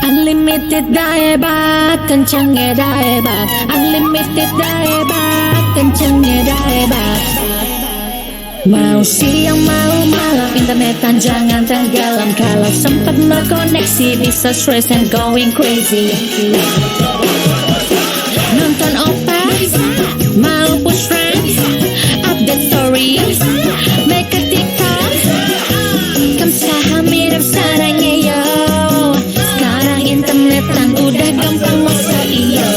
Unlimited hebat, kencangnya hebat. Unlimited hebat, kencangnya hebat. Mau siang mau malam internetan jangan tenggelam. Kalau sempat berkoneksi bisa stress and going crazy. Nonton OPA, mau push friends, update story, make a TikTok. Kamsahamnida sarangnya yo. Sekarang internetan udah gampang masa iyo.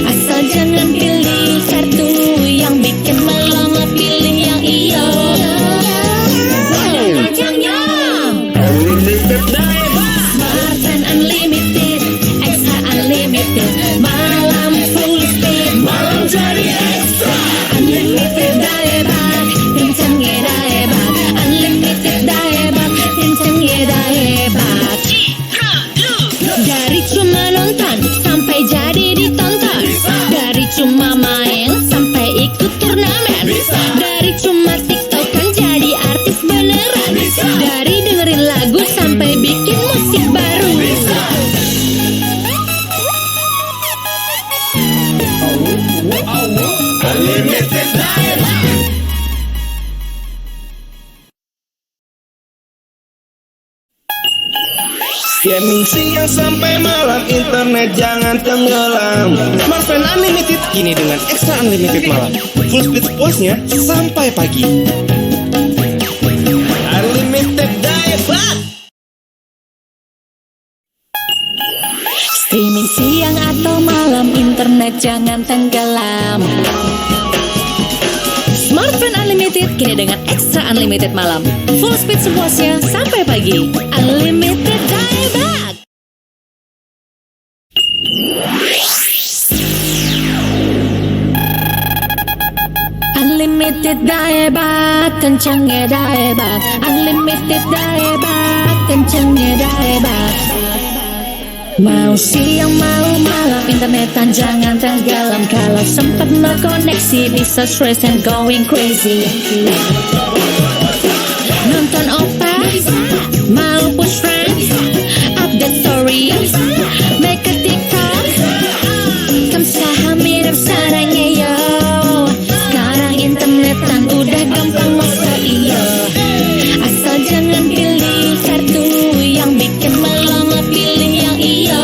Asal jangan pilih kartu yang bikin malam, pilih yang iyo. Unlimited hebat, Smart and unlimited, extra unlimited, malam full speed, malam jadi ekstra. unlimited hebat, kencangnya hebat, unlimited hebat, kencangnya hebat. Dari cuma nonton sampai jadi ditonton, dari cuma main sampai ikut turnamen, dari cuma tiktokan jadi artis beneran, dari dengerin lagu sampai bikin musik baru. Unlimited hebat. Gaming siang sampai malam, internet jangan tenggelam. Smartphone unlimited kini dengan extra unlimited malam. Full speed pulse-nya sampai pagi. Unlimited hebat. Streaming siang atau malam, internet jangan tenggelam. Smartphone unlimited kini dengan extra unlimited malam. Full speed sepuasnya sampai pagi. Unlimited hebat. Unlimited hebat, kencangnya hebat. Unlimited hebat, kencangnya hebat. Mau siang mau malam internetan jangan tenggelam. Kalau sempat berkoneksi bisa stress and going crazy. Nonton OPA, mau push friends, update story, make a TikTok. Kamsahamnida sarangnya yo. Sekarang internetan udah gampang masa iyo. Asal jangan pilih kartu yang bikin malam, pilih yang iyo.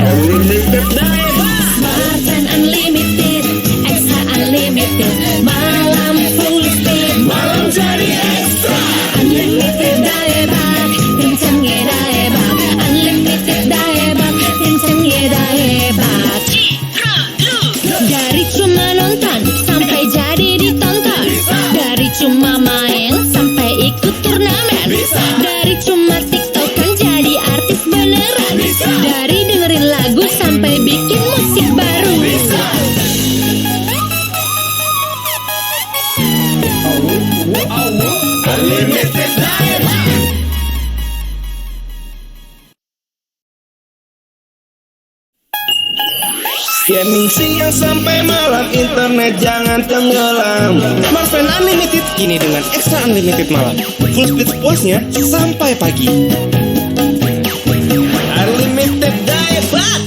Unlimited hebat, Smart and unlimited, extra unlimited, malam full speed, malam jadi ekstra. unlimited hebat, kencangnya hebat, unlimited hebat, kencangnya hebat. Dari cuma nonton sampai jadi ditonton, dari cuma main sampai ikut turnamen, dari cuma tiktokan jadi artis beneran, dari dengerin lagu sampai bikin musik baru. Unlimited hebat. Gaming siang sampai malam, internet jangan tenggelam. Smartphone unlimited kini dengan extra unlimited malam. Full speed pulse-nya sampai pagi. Unlimited hebat.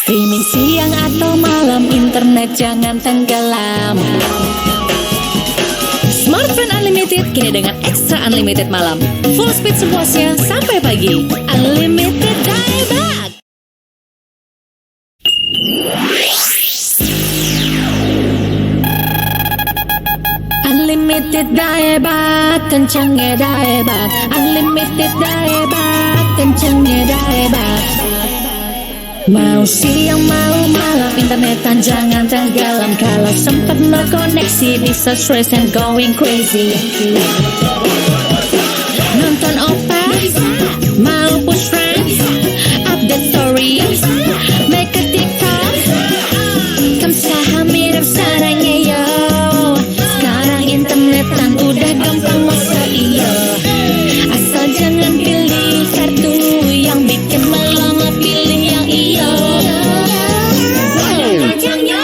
Streaming siang atau malam, internet jangan tenggelam. Smartphone unlimited kini dengan extra unlimited malam. Full speed sepuasnya sampai pagi. Unlimited hebat. Unlimited hebat, kencangnya hebat. Unlimited hebat, kencangnya hebat. Mau siang mau malam internetan jangan tenggelam. Kalau sempat berkoneksi bisa stress and going crazy. Nonton OPA, mau push friends, update story, make a TikTok. Kamsahamnida sarangnya yo. Sekarang internetan udah gampang masa iyo. Asal jangan pilih kartu yang bikin malam, pilih yang iyo. Kencangnya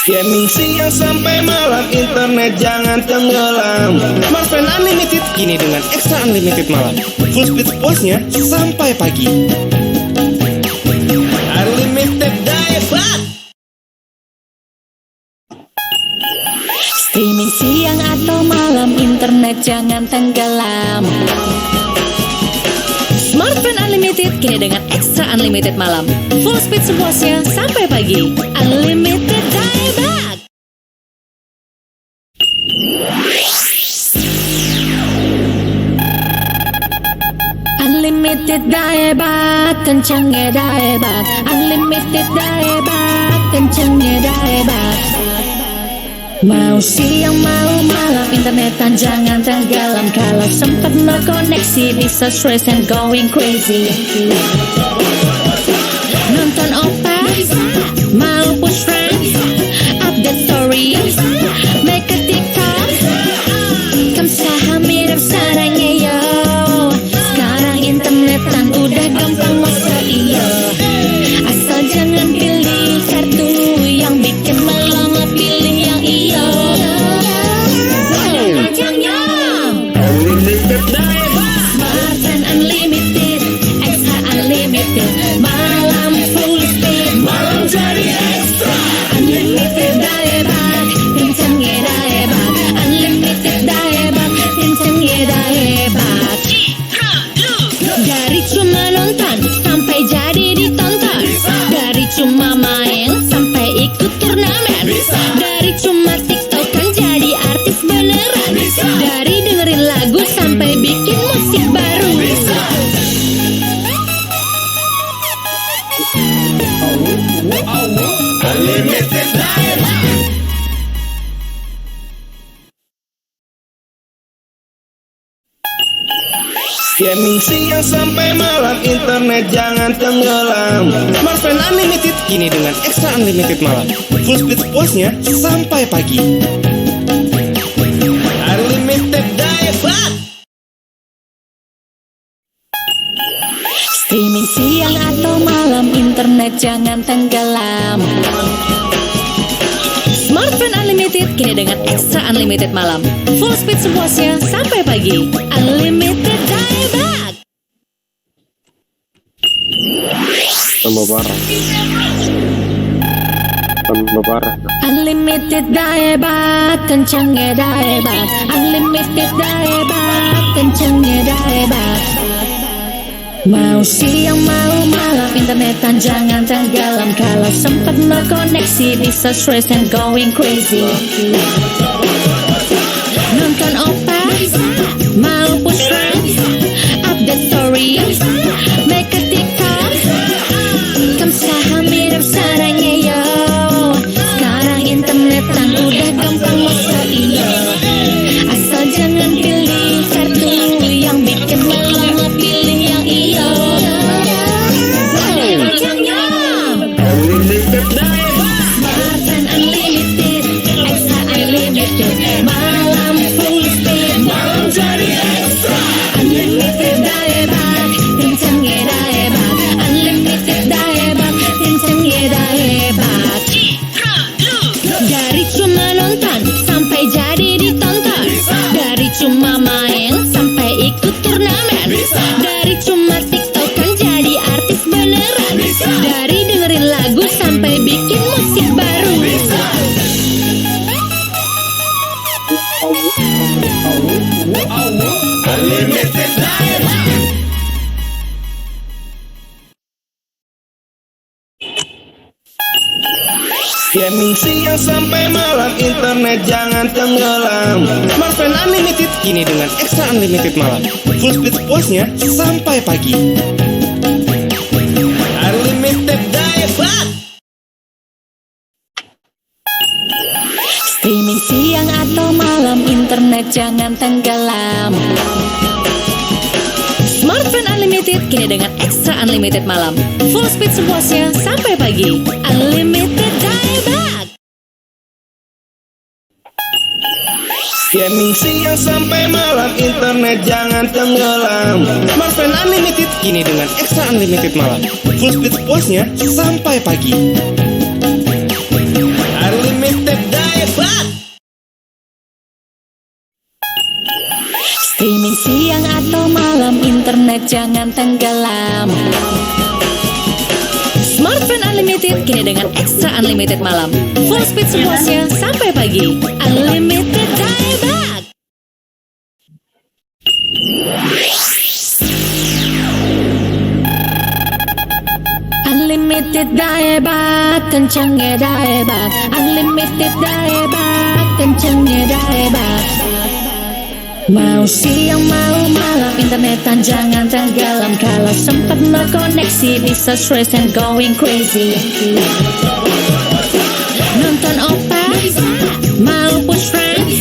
Gaming siang sampai malam, internet jangan tenggelam. Smartphone Unlimited kini dengan Extra Unlimited malam. Full speed pulse-nya sampai pagi. Unlimited dapat. Streaming siang atau malam, internet jangan tenggelam. Smartphone Unlimited kini dengan Extra Unlimited malam. Full speed sepuasnya sampai pagi. Unlimited dieback. Unlimited dieback, kencangnya dieback. Unlimited dieback, kencangnya dieback. Mau siang mau malam, internetan jangan tenggelam. Kalau sempat no koneksi bisa stress and going crazy. Nonton opa, mau push friends, update story, make a TikTok. Kamsahamnida sarangnya yo. Sekarang internetan udah gampang masa iyo. Asal jangan pilih kartu yang bikin malam, pilih yang iyo. Unlimited dapat. Smartphone Unlimited, Extra Unlimited, malam full speed, malam jadi extra. Unlimited dieback, kencangnya dieback. Unlimited dieback, kencangnya dieback. Dari cuma nonton sampai jadi ditonton. Dari cuma main sampai ikut turnamen. Dari cuma tiktokan jadi artis beneran. Dari dengerin lagu sampai bikin musik baru. Unlimited dapat. Gaming siang sampai malam, internet jangan tenggelam. Smartphone Unlimited kini dengan Extra Unlimited malam. Full speed pulse-nya sampai pagi. Unlimited dapat. Streaming siang atau malam, internet jangan tenggelam. Smartphone Unlimited kini dengan Extra Unlimited malam. Full speed sepuasnya sampai pagi. Unlimited dieback. Tambah parah. Tambah parah. Unlimited dieback, kencangnya dieback. Unlimited dieback, kencangnya dieback. Mau siang mau malam, internetan jangan tenggelam. Kalau sempat no koneksi bisa stress and going crazy. Nonton opa, mau push friends, update story, make a TikTok. Kamsahamnida sarangnya yo. Sekarang internetan udah gampang masa iyo. Asal jangan pilih kartu yang bikin malam, pilih yang iyo. Unlimited dapat. Smartphone Unlimited, Extra Unlimited, malam full speed, malam jadi extra. Unlimited dieback, kencangnya dieback. Unlimited dieback, kencangnya dieback. Dari cuma nonton sampai jadi ditonton. Dari cuma main sampai ikut turnamen. Dari cuma tiktokan jadi artis beneran. Dari dengerin lagu sampai bikin musik baru. Unlimited dapat. Gaming siang sampai malam, internet jangan tenggelam. Smartphone Unlimited kini dengan Extra Unlimited malam. Full speed pulse-nya sampai pagi. Unlimited dapat. Streaming siang atau malam, internet jangan tenggelam. Smartphone Unlimited kini dengan Extra Unlimited malam. Full speed sepuasnya sampai pagi. Unlimited dieback. Gaming siang sampai malam, internet jangan tenggelam. Smartphone Unlimited kini dengan Extra Unlimited malam. Full speed pulse-nya sampai pagi. Unlimited internet jangan tenggelam. Smartphone unlimited kini dengan extra unlimited malam. Full speed sepuasnya sampai pagi. Unlimited dieback. Unlimited dieback, kencangnya dieback. Unlimited dieback, kencangnya dieback. Mau siang mau malam internetan jangan tenggelam. Kalau sempat no koneksi bisa stress and going crazy. Nonton opa, mau push friends,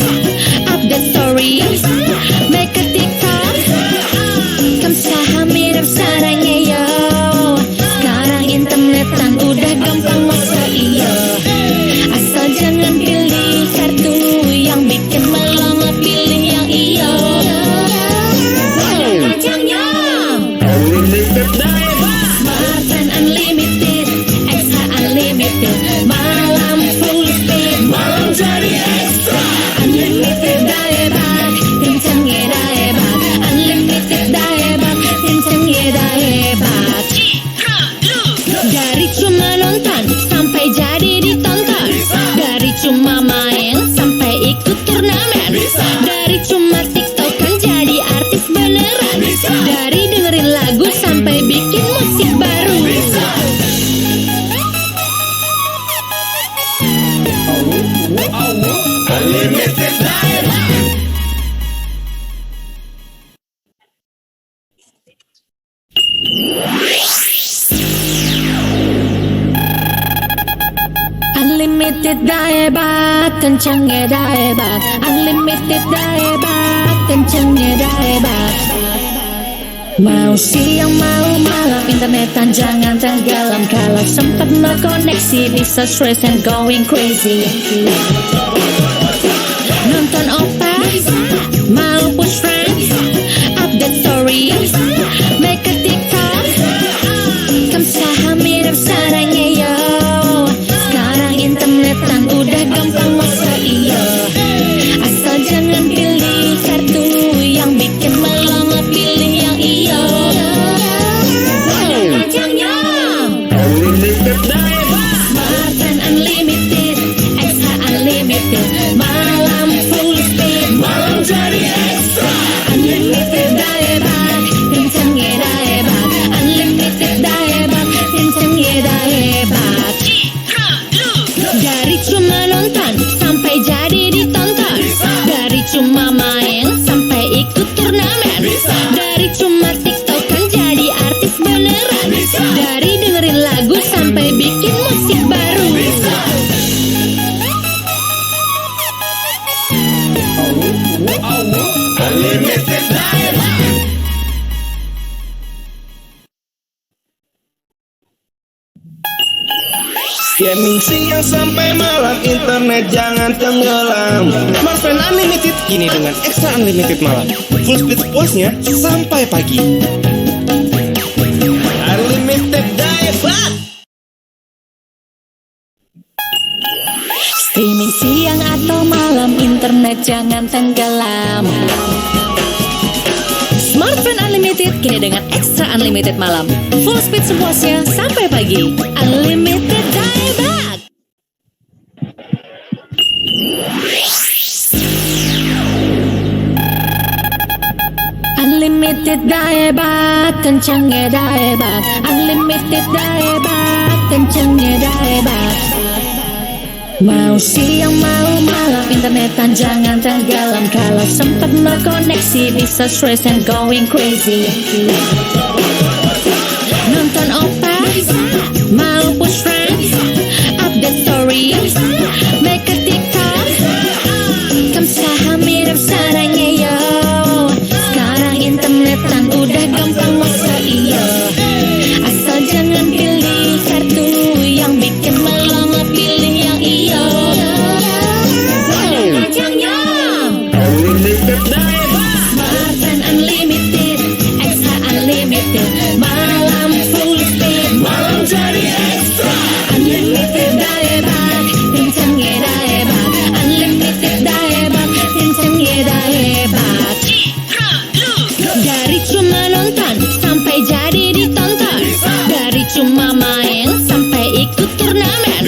update story, make a TikTok. Kamsahamnida sarangnya yo. Sekarang internetan udah gampang masa iyo. Asal jangan pilih kartu yang bikin melama, pilih yang iyo. Kencangnya Unlimited dieback. Smartphone unlimited, extra unlimited. Malam full speed, malam jadi extra. Unlimited dieback, kencangnya dieback. Unlimited dieback, kencangnya dieback. Dari cuma nonton sampai jadi ditonton. Dari cuma main sampai ikut turnamen. Dari cuma tiktokan jadi artis beneran. Dari dengerin lagu sampai bikin musik baru. Unlimited dieback. Unlimited dieback, kencangnya dieback. Unlimited dieback, kencangnya dieback. Mau siang mau malam internetan jangan tenggelam. Kalau sempat no koneksi bisa stress and going crazy. Nonton opa, mau push friends, update story, make a TikTok. Kamsahamnida sarangnya yo. Sekarang internetan udah gampang masa iyo. Asal jangan pilih kartu yang bikin melama, pilih yang iyo. Kencangnya Unlimited dieback. Smartphone unlimited, extra unlimited. Malam full speed, malam jadi extra. Unlimited dieback, kencangnya dieback. Unlimited dieback, kencangnya dieback. Dari cuma nonton sampai jadi ditonton. Dari cuma main sampai ikut turnamen. Dari cuma tiktokan jadi artis beneran. Dari dengerin lagu sampai bikin musik baru. Unlimited dieback. Gaming siang sampai malam internet jangan tenggelam. Smartphone unlimited kini dengan extra unlimited malam. Full speed sepuasnya sampai pagi. Unlimited dieback. Streaming siang atau malam internet jangan tenggelam. Smartphone unlimited kini dengan extra unlimited malam. Full speed sepuasnya sampai pagi. Unlimited dieback. Unlimited dieback, kencangnya dieback. Unlimited dieback, kencangnya dieback. Mau siang mau malam internetan jangan tenggelam. Kalau sempat no koneksi bisa stress and going crazy. Nonton opa, mau push friends, update story, make a TikTok. Kamsahamnida sarangnya yo. Sekarang internetan udah gampang masa iyo. Asal jangan pilih kartu yang bikin melama, pilih yang iyo. Kencangnya Unlimited dieback. Smartphone unlimited, extra unlimited. cuma main sampai ikut turnamen.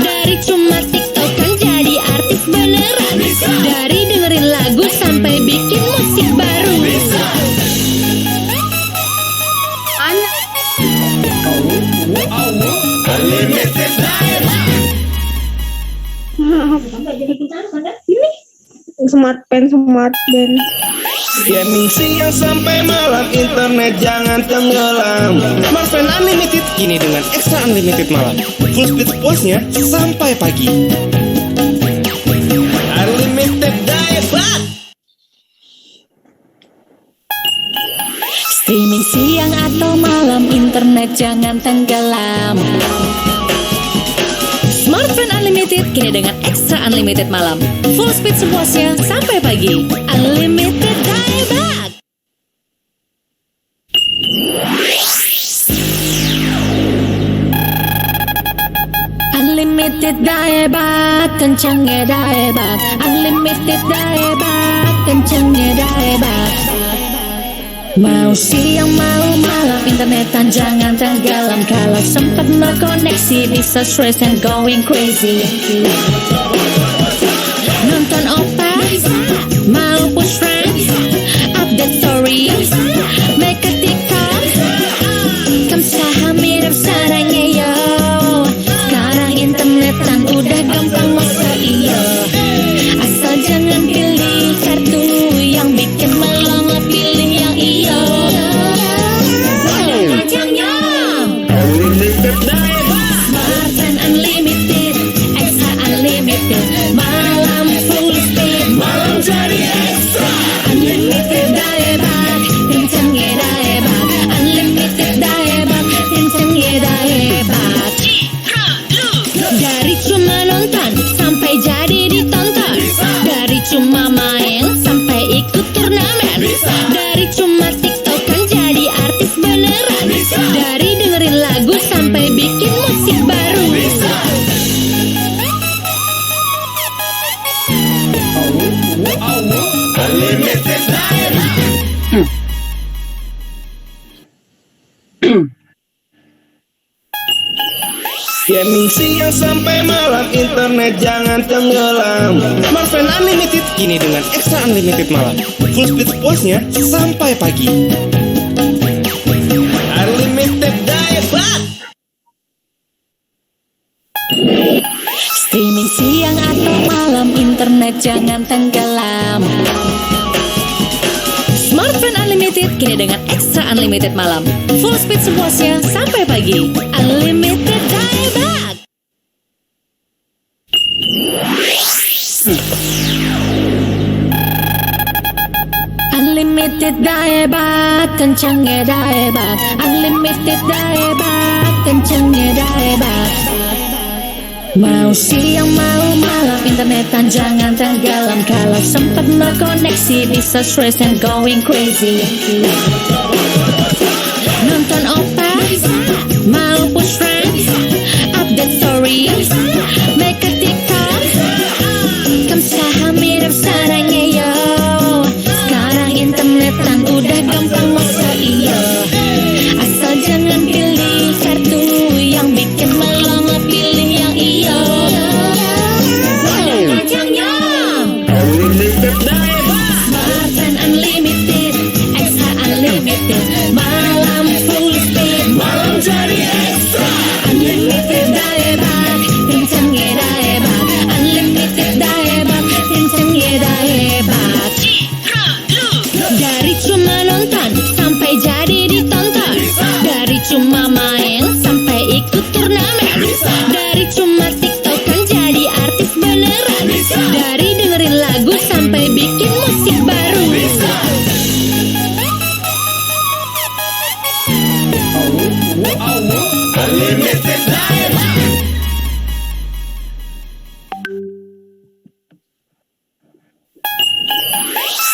Dari cuma tiktokan jadi artis beneran. Dari dengerin lagu sampai bikin musik baru. Smart pen, smart band. Gaming siang sampai malam, internet jangan tenggelam. Smartphone unlimited kini dengan extra unlimited malam. Full speed pulse-nya sampai pagi. Unlimited daya hebat. Streaming siang atau malam, internet jangan tenggelam. Smartphone unlimited kini dengan extra unlimited malam. Full speed sepuasnya sampai pagi. Unlimited dieback. Unlimited dieback, kencangnya dieback. Unlimited dieback, kencangnya dieback. Mau siang mau malam, internetan jangan tenggelam. Kalau sempat terkoneksi bisa stress and going crazy. Nonton opa, mau push friends, update stories, make a TikTok. Kamsahamnida sarangnya yo. Sekarang internetan udah gampang masa iyo. Asal jangan pilih kartu yang bikin melama, pilih yang iyo. Smart and unlimited, extra unlimited, malam full speed, malam jadi extra. Unlimited dieback, kencangnya dieback. Unlimited dieback, kencangnya dieback. Dari cuma nonton sampai jadi ditonton. Dari cuma main sampai ikut turnamen. Dari cuma tiktokan jadi artis beneran. Dari dengerin lagu sampai bikin musik baru. Unlimited dieback. Gaming siang sampai malam, internet jangan tenggelam. Smartphone unlimited kini dengan extra unlimited malam. Full speed pulse-nya sampai pagi. Unlimited daya hebat. Streaming siang atau malam, internet jangan tenggelam. Smartphone unlimited kini dengan extra unlimited malam. Full speed sepuasnya sampai pagi. Unlimited dieback. Unlimited dieback, kencangnya dieback. Unlimited dieback, kencangnya dieback. Mau siang mau malam, internetan jangan tenggelam. Kalau sempat terkoneksi bisa stress and going crazy. Nonton opa, mau push friends, update stories, make a TikTok. Kamsahamnida sarangnya yo. Sekarang internetan udah gampang masa iyo. Asal jangan pilih kartu yang bikin melama, pilih yang iyo. Unlimited dieback. Smart and unlimited, extra unlimited, malam full speed, malam jadi extra. Unlimited dieback, kencangnya dieback. Unlimited dieback, kencangnya dieback. Dari cuma nonton sampai jadi ditonton. Dari cuma main sampai ikut turnamen. Dari cuma tiktokan jadi artis beneran. Dari dengerin lagu sampai bikin musik baru. Unlimited dieback.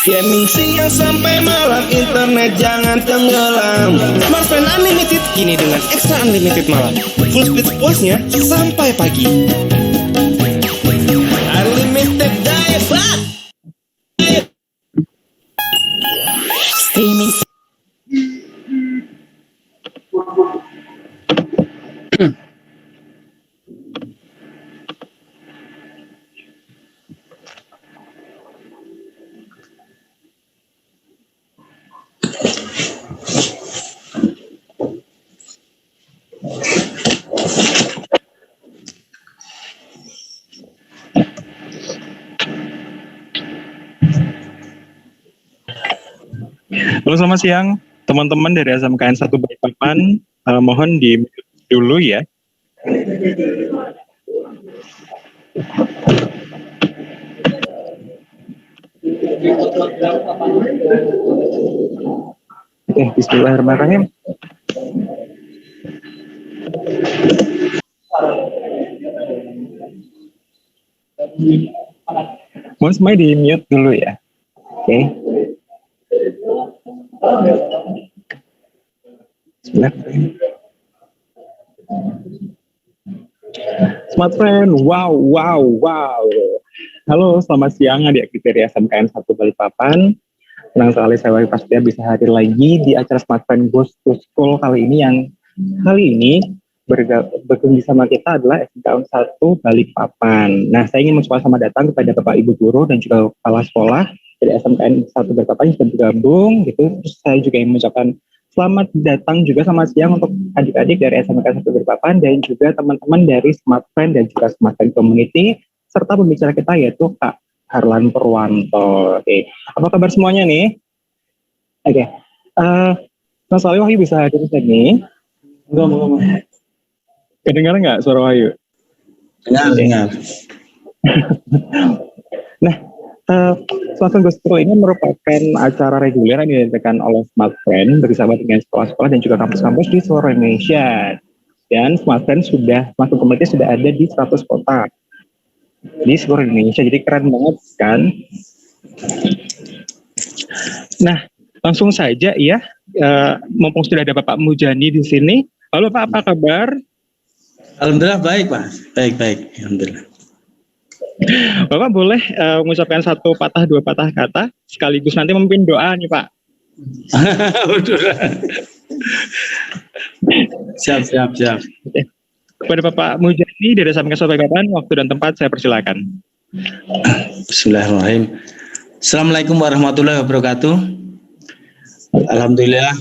Gaming siang sampai malam, internet jangan tenggelam. Smartphone unlimited kini dengan extra unlimited malam. Full speed pulse-nya sampai pagi. Unlimited daya hebat. Streaming Halo, selamat siang teman-teman dari SMKN 1 Balikpapan. Mohon di dulu ya. Bismillahirrahmanirrahim. Mohon semuanya di mute dulu ya. Oke. Smart friend, wow. Halo, selamat siang adik-adik dari SMKN 1 Balikpapan. Senang sekali saya Wahyu Prasetya bisa hadir lagi di acara Smart Friend Goes to School kali ini, yang kali ini bergabung sama kita adalah SMKN 1 Balikpapan. Nah, saya ingin mengucapkan selamat datang kepada Bapak Ibu Guru dan juga kepala sekolah dari SMKN 1 Balikpapan yang sudah bergabung gitu. Terus saya juga ingin mengucapkan selamat datang juga selamat siang untuk adik-adik dari SMKN 1 Balikpapan dan juga teman-teman dari Smart Friend dan juga Smart Friend Community serta pembicara kita yaitu Kak Harlan Purwanto. Oke, apa kabar semuanya nih? Oke, Mas Wahyu bisa hadir di sini? Enggak. Kedengaran nggak suara Wahyu? Dengar. Nah, Smart Friend Goes to School ini merupakan acara reguler yang diadakan oleh Smart Friend bersama dengan sekolah-sekolah dan juga kampus-kampus di seluruh Indonesia. Dan Smart Friend Smart Friend Community sudah ada di 100 kota di seluruh Indonesia, jadi keren banget kan? Nah, langsung saja ya, mumpung sudah ada Bapak Mujani di sini. Halo Pak, apa kabar? Alhamdulillah baik Pak, baik, alhamdulillah. Bapak boleh mengucapkan satu patah dua patah kata sekaligus nanti memimpin doa nih Pak. Siap. Oke. Kepada Bapak Mujani dari SMKN 1 Balikpapan, waktu dan tempat saya persilakan. Bismillahirrahmanirrahim. Assalamualaikum warahmatullahi wabarakatuh. Alhamdulillah,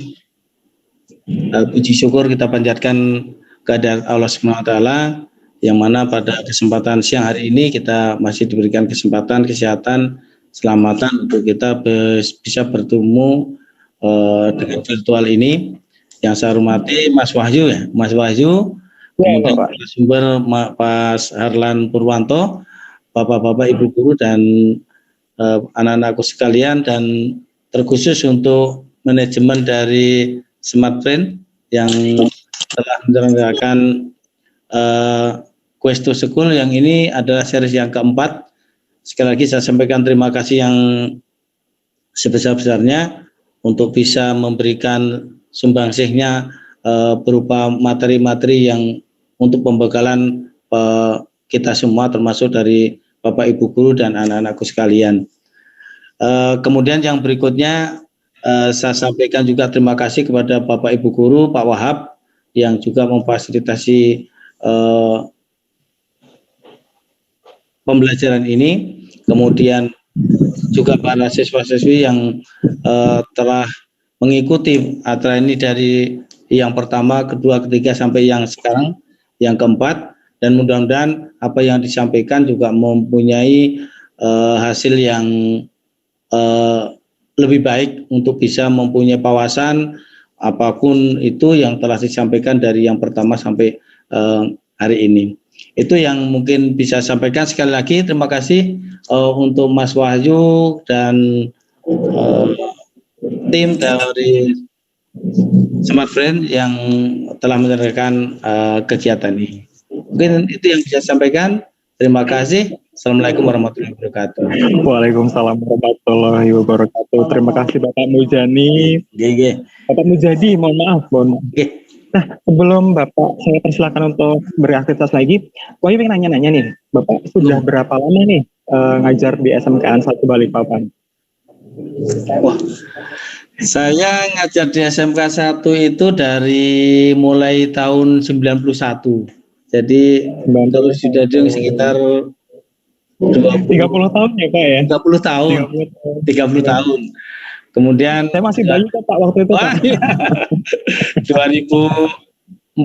puji syukur kita panjatkan kehadirat Allah SWT, yang mana pada kesempatan siang hari ini kita masih diberikan kesempatan, kesehatan, keselamatan untuk kita bisa bertemu dengan virtual ini. Yang saya hormati Mas Wahyu ya, kemudian sumber Pak Harlan Purwanto, Bapak-Bapak, Ibu Guru dan anak-anakku sekalian, dan terkhusus untuk manajemen dari Smart Friend yang telah menyelenggarakan Quest to School yang ini adalah series yang keempat. Sekali lagi saya sampaikan terima kasih yang sebesar-besarnya untuk bisa memberikan sumbangsihnya berupa materi-materi yang untuk pembekalan kita semua, termasuk dari Bapak Ibu Guru dan anak-anakku sekalian. Kemudian yang berikutnya saya sampaikan juga terima kasih kepada Bapak Ibu Guru, Pak Wahab, yang juga memfasilitasi pembelajaran ini. Kemudian juga para siswa-siswi yang telah mengikuti acara ini dari yang pertama, kedua, ketiga sampai yang sekarang, yang keempat, dan mudah-mudahan apa yang disampaikan juga mempunyai hasil yang lebih baik untuk bisa mempunyai wawasan apapun itu yang telah disampaikan dari yang pertama sampai hari ini. Itu yang mungkin bisa sampaikan. Sekali lagi terima kasih untuk Mas Wahyu dan tim dari Smart Friend yang telah menyelenggarakan kegiatan ini. Mungkin itu yang bisa saya sampaikan. Terima kasih. Assalamualaikum warahmatullahi wabarakatuh. Waalaikumsalam warahmatullahi wabarakatuh. Terima kasih Bapak Mujani. Bapak Mujadi, mohon maaf. Nah, sebelum Bapak saya persilakan untuk beraktivitas lagi, Wahyu pengen nanya-nanya nih, Bapak sudah berapa lama nih ngajar di SMKN 1 Balikpapan? Wah, saya ngajar di SMK 1 itu dari mulai tahun 91. Jadi terus sudah sekitar 30 tahun ya Pak ya? 30 tahun. 30 tahun. Kemudian saya masih bayi kok Pak waktu itu. Pak. 2014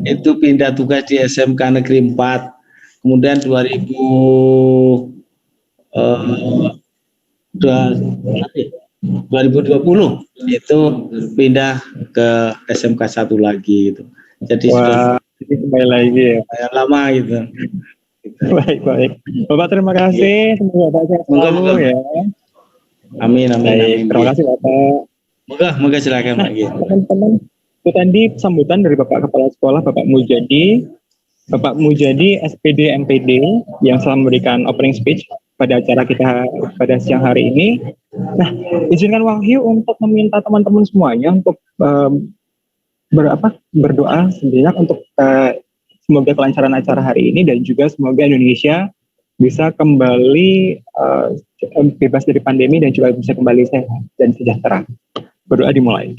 itu pindah tugas di SMK Negeri 4. Kemudian 2020 itu pindah ke SMK 1 lagi gitu. Jadi sudah Wah, ini kembali lagi ya. lumayan lama gitu. Baik. Bapak terima kasih. Semoga Bapak sehat selalu Moga-moga. ya. Amin, amin, Baik, amin. terima kasih Bapak. Moga silakan Pak Gi. Teman-teman, itu tadi sambutan dari Bapak Kepala Sekolah, Bapak Mujadi SPD MPD yang telah memberikan opening speech pada acara kita pada siang hari ini. Nah, izinkan Wahyu untuk meminta teman-teman semuanya untuk berdoa sejenak untuk semoga kelancaran acara hari ini dan juga semoga Indonesia bisa kembali bebas dari pandemi dan juga bisa kembali sehat dan sejahtera. Berdoa dimulai.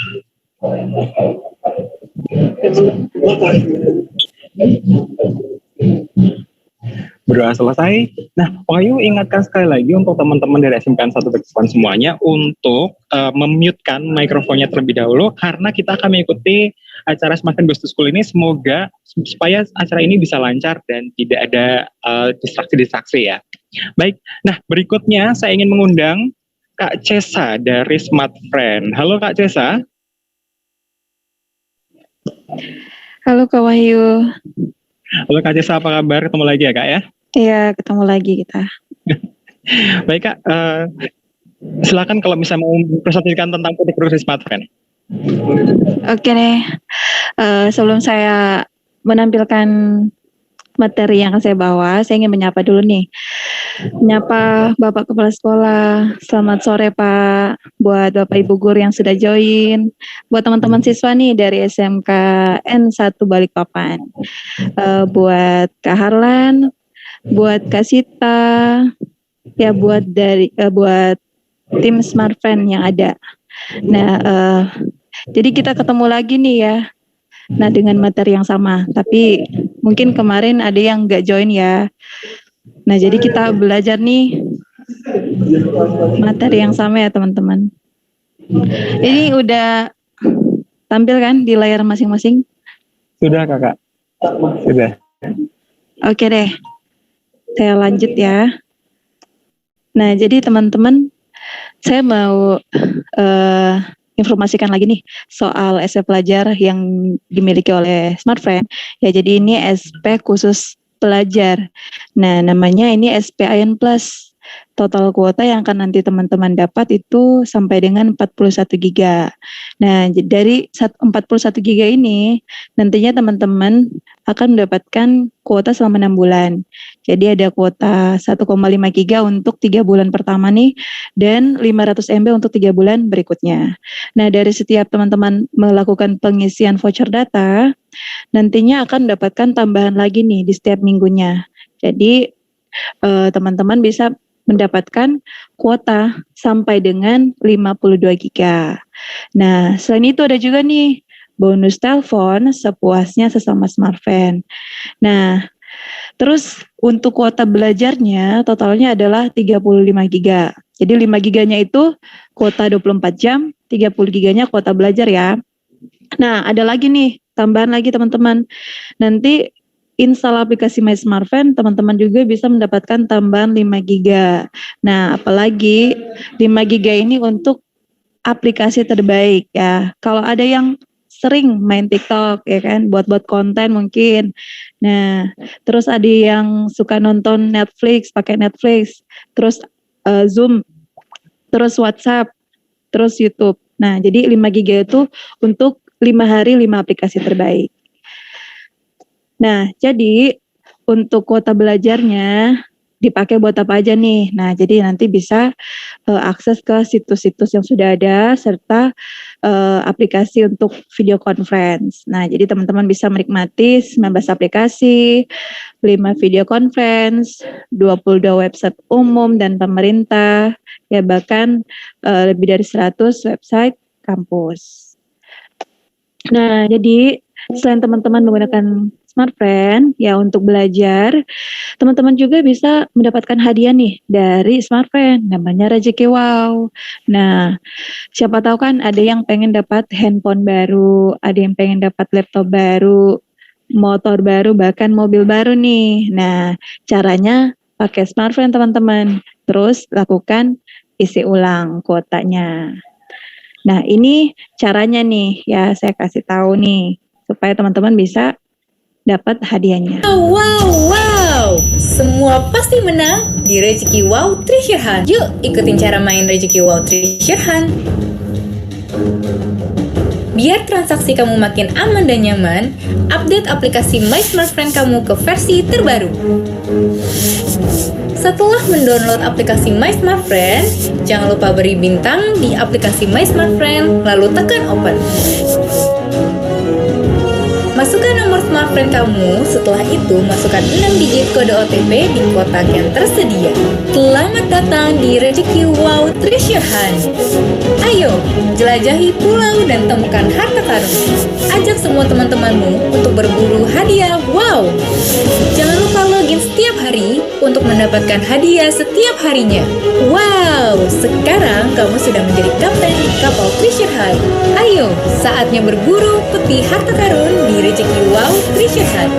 Berdoa selesai. Nah, Wahyu ingatkan sekali lagi untuk teman-teman dari SMK 1 Berkesukuan semuanya untuk memute-kan mikrofonnya terlebih dahulu karena kita akan mengikuti acara Smartphone Goes to School ini semoga supaya acara ini bisa lancar dan tidak ada distraksi-distraksi ya. Baik, nah berikutnya saya ingin mengundang Kak Cesa dari Smart Friend. Halo Kak Cesa. Halo Kak Wahyu. Halo Kak Cesa, apa kabar? Ketemu lagi ya Kak ya? Iya, ketemu lagi kita. Baik Kak, silakan kalau misalnya mau presentasikan tentang produksi Smart Friend. Oke deh, sebelum saya menampilkan materi yang akan saya bawa, saya ingin menyapa dulu nih. Menyapa Bapak Kepala Sekolah, selamat sore Pak, buat Bapak Ibu Guru yang sudah join, buat teman-teman siswa nih dari SMK N1 Balikpapan, buat Kak Harlan, buat Kak Sita, ya buat tim Smart Friend yang ada. Nah, jadi kita ketemu lagi nih ya. Nah, dengan materi yang sama, tapi mungkin kemarin ada yang nggak join ya. Nah, jadi kita belajar nih materi yang sama ya teman-teman. Ini udah tampil kan di layar masing-masing? Sudah Kakak? Sudah. Oke deh, saya lanjut ya. Nah, jadi teman-teman, saya mau informasikan lagi nih soal SP pelajar yang dimiliki oleh Smart Friend. Ya, jadi ini SP khusus pelajar. Nah, namanya ini SPIN Plus. Total kuota yang akan nanti teman-teman dapat itu sampai dengan 41 giga. Nah, dari 41 giga ini nantinya teman-teman akan mendapatkan kuota selama 6 bulan. Jadi ada kuota 1,5 giga untuk 3 bulan pertama nih dan 500 MB untuk 3 bulan berikutnya. Nah, dari setiap teman-teman melakukan pengisian voucher data, nantinya akan mendapatkan tambahan lagi nih di setiap minggunya. Jadi teman-teman bisa mendapatkan kuota sampai dengan 52 giga. Nah, selain itu ada juga nih bonus telepon sepuasnya sesama Smart Friend. Nah, terus untuk kuota belajarnya totalnya adalah 35 giga. Jadi 5 giganya itu kuota 24 jam, 30 giganya kuota belajar ya. Nah, ada lagi nih, tambahan lagi teman-teman. Nanti install aplikasi My Smart Friend, teman-teman juga bisa mendapatkan tambahan 5 giga. Nah, apalagi 5 giga ini untuk aplikasi terbaik ya. Kalau ada yang sering main TikTok ya kan, buat konten mungkin. Nah, terus ada yang suka nonton Netflix, pakai Netflix, terus Zoom, terus WhatsApp, terus YouTube. Nah, jadi 5 giga itu untuk 5 hari 5 aplikasi terbaik. Nah, jadi untuk kuota belajarnya dipakai buat apa aja nih? Nah, jadi nanti bisa akses ke situs-situs yang sudah ada serta aplikasi untuk video conference. Nah, jadi teman-teman bisa menikmati 19 aplikasi, 5 video conference, 22 website umum dan pemerintah, ya bahkan lebih dari 100 website kampus. Nah, jadi selain teman-teman menggunakan Smartfriend ya untuk belajar, teman-teman juga bisa mendapatkan hadiah nih dari Smartfriend, namanya Rezeki Wow. Nah, siapa tahu kan ada yang pengen dapat handphone baru, ada yang pengen dapat laptop baru, motor baru, bahkan mobil baru nih. Nah, caranya pakai Smartfriend teman-teman. Terus lakukan isi ulang kuotanya. Nah, ini caranya nih, ya saya kasih tahu nih, supaya teman-teman bisa dapat hadiahnya. Wow, semua pasti menang di Rezeki Wow Treasure Hunt. Yuk ikutin cara main Rezeki Wow Treasure Hunt. Biar transaksi kamu makin aman dan nyaman, update aplikasi My Smartfriend kamu ke versi terbaru. Setelah mendownload aplikasi My Smartfriend, jangan lupa beri bintang di aplikasi My Smartfriend, lalu tekan open. Masukkan nomor smartfriend kamu, setelah itu masukkan 6 digit kode OTP di kotak yang tersedia. Selamat datang di Rezeki Wow Treasure Hunt. Ayo, jelajahi pulau dan temukan harta karun. Ajak semua teman-temanmu untuk berburu hadiah wow. Jangan lupa login setiap hari untuk mendapatkan hadiah setiap harinya. Wow, sekarang kamu sudah menjadi kapten di kapal Treasure Hunt. Ayo, saatnya berburu peti harta karun di Rezeki Wow Treasure Hunt.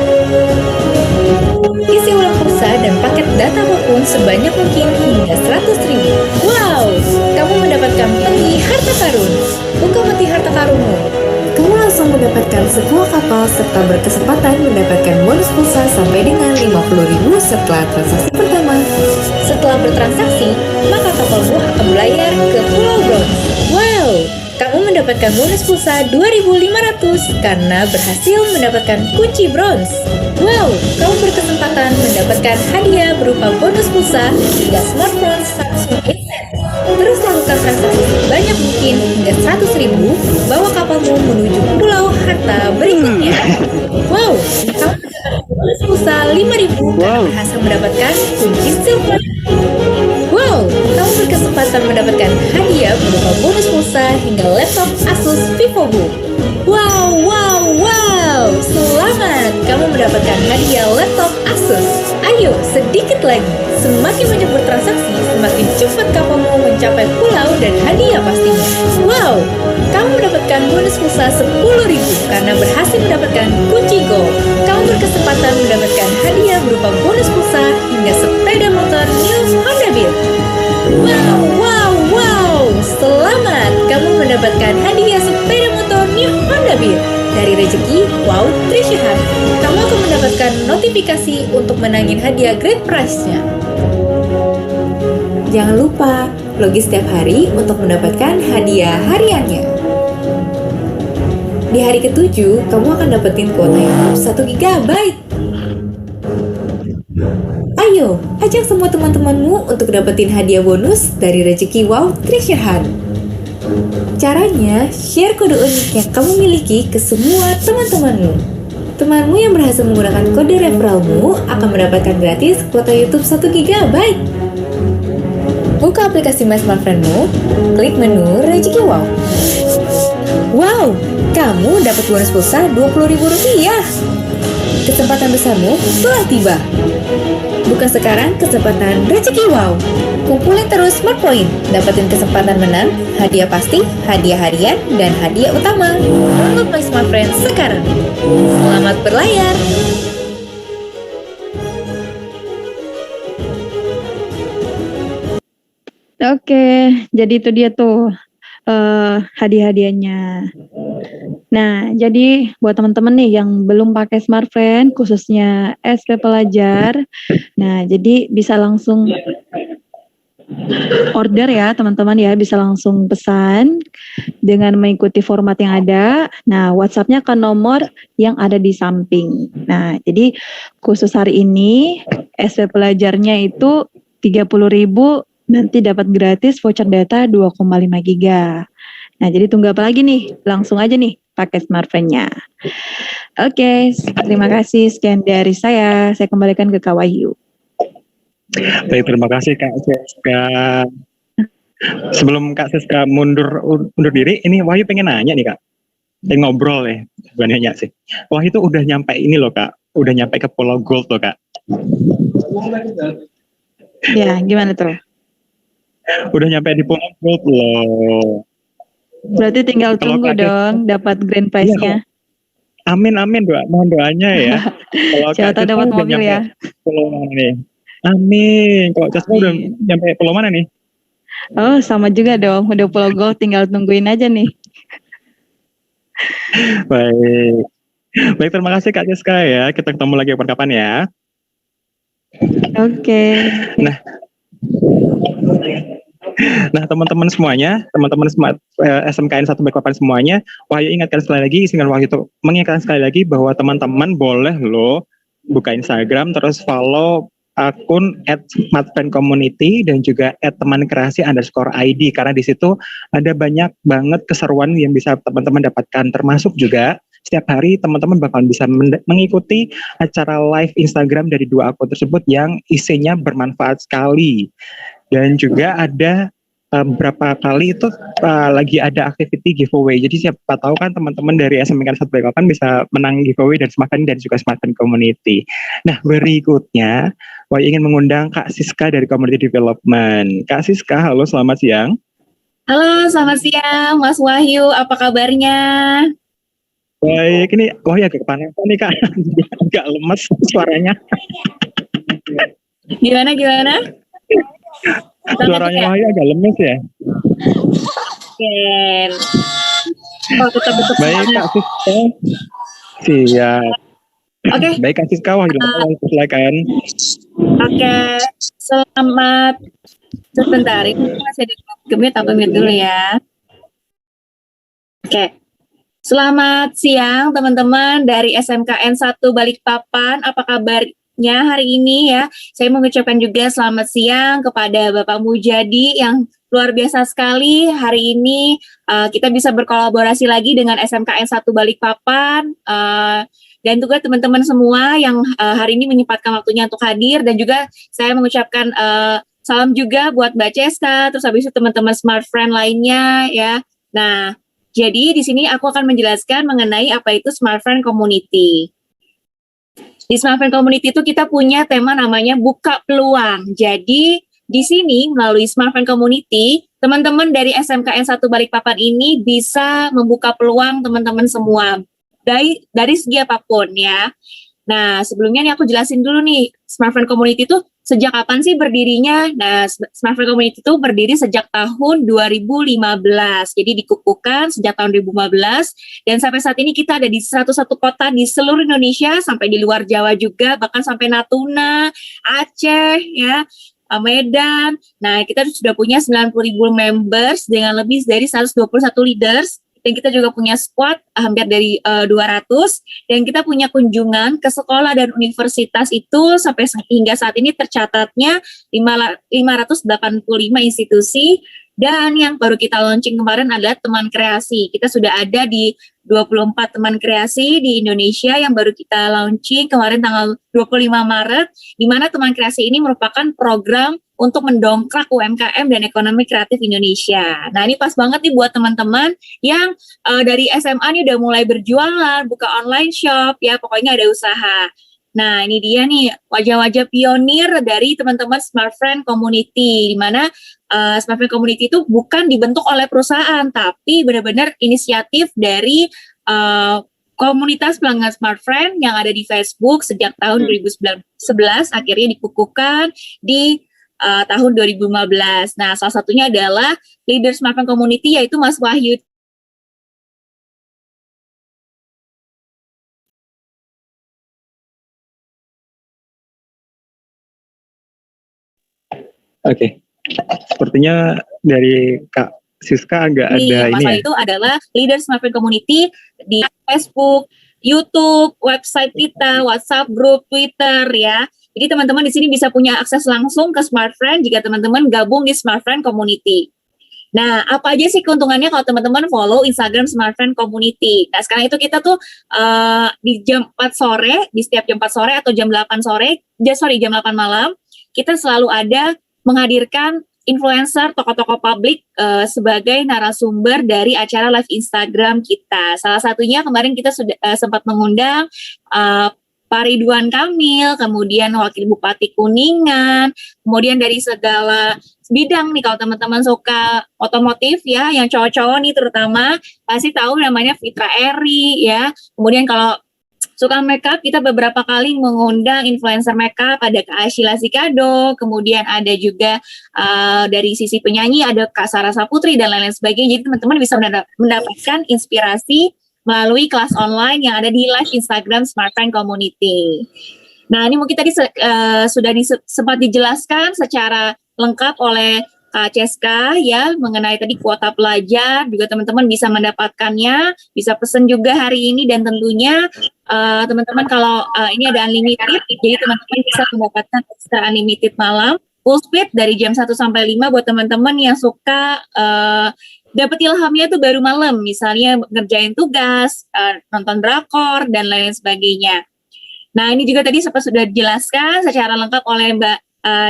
Isi ulang pulsa dan paket data apapun sebanyak mungkin hingga 100.000. Wow, kamu mendapatkan peti harta karun. Buka peti harta karunmu. Kamu langsung mendapatkan sebuah kapal serta berkesempatan mendapatkan bonus pulsa sampai dengan 50.000 setelah transaksi pertama. Setelah bertransaksi, maka kapalmu akan berlayar ke Pulau Bronze. Wow, kamu mendapatkan bonus pulsa 2.500 karena berhasil mendapatkan kunci bronze. Wow, kamu berkesempatan mendapatkan hadiah berupa bonus pulsa hingga smartphone Samsung A7. Terus lakukan transaksi sebanyak mungkin hingga 100.000, bawa kapalmu menuju pulau harta berikutnya. Wow, kamu mendapatkan bonus pulsa 5.000 karena berhasil mendapatkan kunci silver. Wow, kamu berkesempatan mendapatkan hadiah berupa bonus pulsa hingga laptop Asus VivoBook. Wow, selamat! Kamu mendapatkan hadiah laptop Asus. Ayo, sedikit lagi. Semakin banyak bertransaksi, semakin cepat kapalmu mencapai pulau dan hadiah pastinya. Wow, kamu mendapatkan bonus pulsa 10.000 karena berhasil mendapatkan kunci gold. Kamu berkesempatan mendapatkan hadiah berupa bonus pulsa hingga sepeda motor new Honda Beat. Wow, selamat! Kamu mendapatkan hadiah sepeda motor new Honda Beat dari Rezeki Wow Treasure Hunt. Kamu akan mendapatkan notifikasi untuk menangin hadiah great prize-nya. Jangan lupa login setiap hari untuk mendapatkan hadiah hariannya. Di hari ke-7, kamu akan dapetin kuota YouTube 1 GB. Ayo, ajak semua teman-temanmu untuk dapetin hadiah bonus dari Rezeki Wow Treasure Hunt. Caranya, share kode unik yang kamu miliki ke semua teman-temanmu. Temanmu yang berhasil menggunakan kode referralmu akan mendapatkan gratis kuota YouTube 1 GB. Buka aplikasi My Smartfriend-mu, klik menu Rezeki Wow. Wow, kamu dapat bonus pulsa Rp20.000. Kesempatan besarmu telah tiba. Buka sekarang kesempatan Rezeki Wow. Kumpulin terus Smart Point, dapetin kesempatan menang, hadiah pasti, hadiah harian, dan hadiah utama. Download My Smartfriend sekarang. Selamat berlayar. Oke, jadi itu dia tuh hadiah-hadiahnya. Nah, jadi buat teman-teman nih yang belum pakai Smartfriend, khususnya SP pelajar, nah jadi bisa langsung order ya teman-teman ya, bisa langsung pesan dengan mengikuti format yang ada. Nah, WhatsApp-nya ke nomor yang ada di samping. Nah, jadi khusus hari ini SP pelajarnya itu 30.000, nanti dapat gratis voucher data 2,5 GB. Nah, jadi tunggu apa lagi nih? Langsung aja nih pakai Smartfriend-nya. Oke, terima kasih. Sekian dari saya. Saya kembalikan ke Kak Wahyu. Baik, terima kasih Kak Siska. Sebelum Kak Siska mundur diri, ini Wahyu pengen nanya nih Kak. Ngobrol ya, bukan nanya sih. Wahyu itu udah nyampe ini loh Kak, udah nyampe ke Pulau Gold tuh Kak. Ya, gimana tuh? Udah nyampe di Pulau Gold loh. Berarti tinggal Kalau tunggu Kak Des- dong dapat grand Iya, prize-nya. amin mohon doanya ya. Kalau Siapa Kak tahu Cisma dapat udah mobil nyampe ya. pulau mana nih? Amin. Kalau Cisma udah Amin. nyampe pulau mana nih? Oh, sama juga dong. Udah Pulau Gold, tinggal tungguin aja nih. Baik. Baik, terima kasih Kak Ciska ya. Kita ketemu lagi kapan-kapan ya. Oke. Nah, teman-teman semuanya, teman-teman SMKN 1 Balikpapan semuanya, Wahyu ingatkan sekali lagi, izinkan Wahyu itu mengingatkan sekali lagi bahwa teman-teman boleh loh buka Instagram, terus follow akun @smartfriendcommunity dan juga @teman_kreasi_id karena di situ ada banyak banget keseruan yang bisa teman-teman dapatkan, termasuk juga setiap hari teman-teman bakalan bisa mengikuti acara live Instagram dari dua akun tersebut yang isinya bermanfaat sekali. Dan juga ada beberapa kali itu lagi ada activity giveaway. Jadi siapa tahu kan teman-teman dari SMK 1 Balikpapan bisa menang giveaway dan Smartfriend dan juga Smartfriend Community. Nah, berikutnya Wahyu ingin mengundang Kak Siska dari Community Development. Kak Siska, halo, selamat siang. Halo, selamat siang Mas Wahyu, apa kabarnya? Baik, ini Wahyu agak kepanasan nih Kak. Agak lemes suaranya. Gimana? Suaranya Wahyu agak lemes ya. Ken. Oh, tetap Baik semangat. Kak Siska. Siap. Oke. Baik Kak Siska, Wahyu silakan. Oke, selamat. Sebentar, ini masih di gemit apa mute dulu ya. Oke. Selamat siang teman-teman dari SMKN 1 Balikpapan. Apa kabarnya hari ini ya? Saya mengucapkan juga selamat siang kepada Bapak Mujadi yang luar biasa sekali. Hari ini kita bisa berkolaborasi lagi dengan SMKN 1 Balikpapan. Dan juga teman-teman semua yang hari ini menyempatkan waktunya untuk hadir. Dan juga saya mengucapkan salam juga buat Mbak Ceska, terus habis itu teman-teman Smart Friend lainnya ya. Nah, jadi di sini aku akan menjelaskan mengenai apa itu Smart Friend Community. Di Smart Friend Community itu kita punya tema namanya buka peluang. Jadi di sini melalui Smart Friend Community, teman-teman dari SMKN 1 Balikpapan ini bisa membuka peluang teman-teman semua dari segi apapun ya. Nah, sebelumnya nih aku jelasin dulu nih, Smart Friend Community itu sejak kapan sih berdirinya? Nah, Smart Friend Community itu berdiri sejak tahun 2015. Jadi dikukuhkan sejak tahun 2015 dan sampai saat ini kita ada di 101 kota di seluruh Indonesia, sampai di luar Jawa juga, bahkan sampai Natuna, Aceh ya, Medan. Nah, kita sudah punya 90.000 members dengan lebih dari 121 leaders. Dan kita juga punya squad hampir dari 200, dan kita punya kunjungan ke sekolah dan universitas itu sampai hingga saat ini tercatatnya 585 institusi, dan yang baru kita launching kemarin adalah teman kreasi. Kita sudah ada di 24 teman kreasi di Indonesia yang baru kita launching kemarin tanggal 25 Maret, di mana teman kreasi ini merupakan program untuk mendongkrak UMKM dan ekonomi kreatif Indonesia. Nah, ini pas banget nih buat teman-teman yang dari SMA nih udah mulai berjualan, buka online shop, ya pokoknya ada usaha. Nah, ini dia nih wajah-wajah pionir dari teman-teman Smart Friend Community, di mana Smart Friend Community itu bukan dibentuk oleh perusahaan, tapi benar-benar inisiatif dari komunitas pelanggan Smart Friend yang ada di Facebook sejak tahun 2011, akhirnya dikukuhkan di tahun 2015. Nah, salah satunya adalah leader Smart Friend Community yaitu Mas Wahyu. Oke. Sepertinya dari Kak Siska agak ada Mas ini Wahyu ya. itu adalah leader Smart Friend Community di Facebook, YouTube, website kita, WhatsApp group, Twitter ya. Jadi teman-teman di sini bisa punya akses langsung ke Smart Friend jika teman-teman gabung di Smart Friend Community. Nah, apa aja sih keuntungannya kalau teman-teman follow Instagram Smart Friend Community? Nah, sekarang itu kita tuh di jam 4 sore, di setiap jam 4 sore atau jam 8 sore, jam 8 malam, kita selalu ada menghadirkan influencer, tokoh-tokoh publik sebagai narasumber dari acara live Instagram kita. Salah satunya kemarin kita sudah sempat mengundang Pak Ridwan Kamil, kemudian Wakil Bupati Kuningan, kemudian dari segala bidang nih, kalau teman-teman suka otomotif ya, yang cowok-cowok nih terutama pasti tahu namanya Fitra Eri ya. Kemudian kalau suka makeup, kita beberapa kali mengundang influencer makeup, ada Kak Ashila Sikado, kemudian ada juga dari sisi penyanyi ada Kak Sarah Saputri dan lain-lain sebagainya. Jadi teman-teman bisa mendapatkan inspirasi melalui kelas online yang ada di live Instagram Smart Friend Community. Nah, ini mungkin tadi sudah sempat dijelaskan secara lengkap oleh Kak Ceska ya mengenai tadi kuota pelajar, juga teman-teman bisa mendapatkannya, bisa pesen juga hari ini, dan tentunya teman-teman kalau ini ada unlimited, jadi teman-teman bisa mendapatkan extra unlimited malam full speed dari jam 1 sampai 5 buat teman-teman yang suka dapat ilhamnya tuh baru malam, misalnya ngerjain tugas, nonton drakor dan lain sebagainya. Nah, ini juga tadi sudah dijelaskan secara lengkap oleh Mbak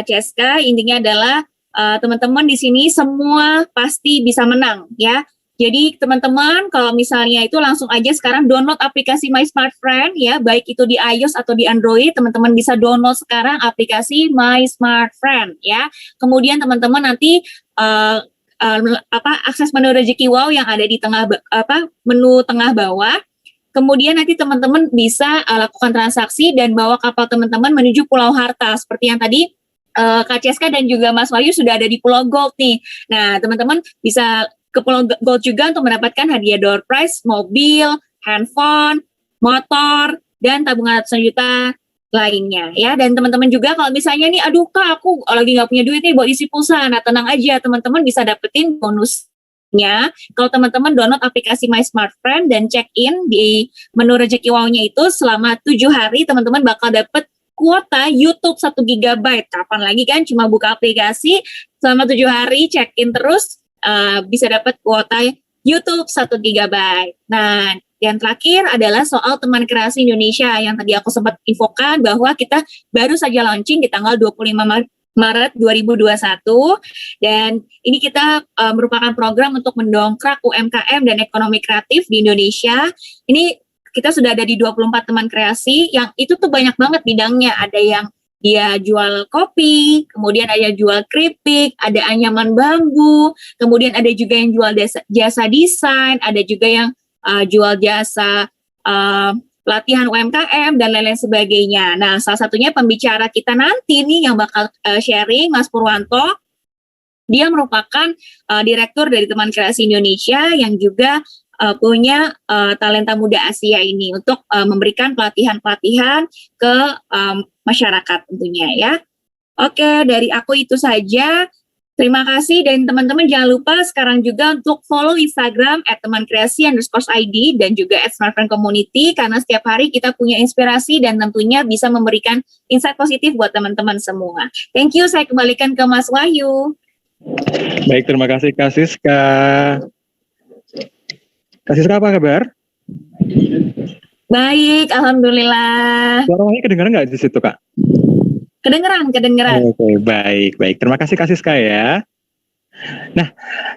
Ceska. Intinya adalah teman-teman di sini semua pasti bisa menang ya. Jadi teman-teman kalau misalnya itu langsung aja sekarang download aplikasi My Smart Friend ya, baik itu di iOS atau di Android, teman-teman bisa download sekarang aplikasi My Smart Friend ya. Kemudian teman-teman nanti akses menu rezeki wow yang ada di tengah menu tengah bawah. Kemudian nanti teman-teman bisa lakukan transaksi dan bawa kapal teman-teman menuju Pulau Harta seperti yang tadi Kak Ceska dan juga Mas Wahyu sudah ada di Pulau Gold nih. Nah, teman-teman bisa ke Pulau Gold juga untuk mendapatkan hadiah door prize, mobil, handphone, motor, dan tabungan ratusan juta lainnya ya. Dan teman-teman juga kalau misalnya nih, aduh Kak, aku lagi nggak punya duit nih buat isi pulsa. Nah, tenang aja, teman-teman bisa dapetin bonusnya kalau teman-teman download aplikasi My Smart Friend dan check in di menu rezeki wow-nya itu selama 7 hari, teman-teman bakal dapet kuota YouTube 1 GB. Kapan lagi kan, cuma buka aplikasi selama 7 hari, check in terus, bisa dapat kuota YouTube 1 GB. Nah, yang terakhir adalah soal Teman Kreasi Indonesia yang tadi aku sempat infokan bahwa kita baru saja launching di tanggal 25 Maret 2021, dan ini kita merupakan program untuk mendongkrak UMKM dan ekonomi kreatif di Indonesia. Ini kita sudah ada di 24 teman kreasi yang itu tuh banyak banget bidangnya. Ada yang dia jual kopi, kemudian ada jual keripik, ada anyaman bambu, kemudian ada juga yang jual jasa desain, ada juga yang jual jasa pelatihan UMKM dan lain-lain sebagainya. Nah, salah satunya pembicara kita nanti nih yang bakal sharing, Mas Purwanto. Dia merupakan direktur dari Teman Kreasi Indonesia yang juga punya talenta muda Asia ini untuk memberikan pelatihan-pelatihan ke masyarakat tentunya ya. Oke, dari aku itu saja. Terima kasih, dan teman-teman jangan lupa sekarang juga untuk follow Instagram @temankreasi_id dan juga @smartfriend community, karena setiap hari kita punya inspirasi dan tentunya bisa memberikan insight positif buat teman-teman semua. Thank you, saya kembalikan ke Mas Wahyu. Baik, terima kasih Kak Siska. Kak Siska, apa kabar? Baik, alhamdulillah. Suara Wahyu kedengaran nggak di situ, Kak? Kedengeran. Oke, baik. Terima kasih Kak Siska ya. Nah,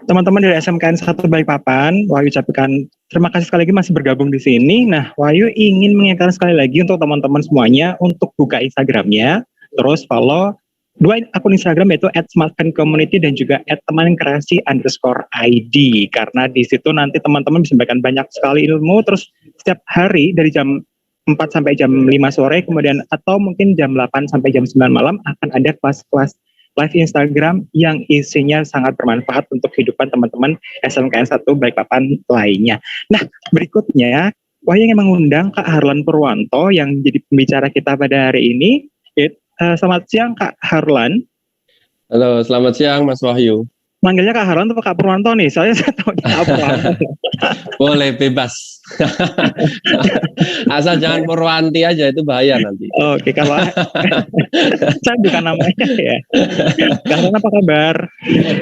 teman-teman dari SMKN 1 Balikpapan, Wahyu ucapkan terima kasih sekali lagi masih bergabung di sini. Nah, Wahyu ingin mengingatkan sekali lagi untuk teman-teman semuanya untuk buka Instagramnya, terus follow 2 akun Instagram yaitu @smartfriendcommunity dan juga @temankreasi_id, karena di situ nanti teman-teman bisa memberikan banyak sekali ilmu, terus setiap hari dari jam 4 sampai jam 5 sore, kemudian atau mungkin jam 8 sampai jam 9 malam akan ada kelas-kelas live Instagram yang isinya sangat bermanfaat untuk kehidupan teman-teman SMKN 1 Balikpapan lainnya. Nah, berikutnya Wahyu ingin mengundang Kak Harlan Purwanto yang jadi pembicara kita pada hari ini. Selamat siang Kak Harlan. Halo, selamat siang Mas Wahyu. Manggilnya Kak Harlan atau Kak Purwanto nih? Soalnya saya tahu dia Kak Purwanto. Boleh, bebas. Asal jangan Purwanti aja, itu bahaya nanti. Oke, kalau saya bukan namanya ya. Kak Harlan, apa kabar?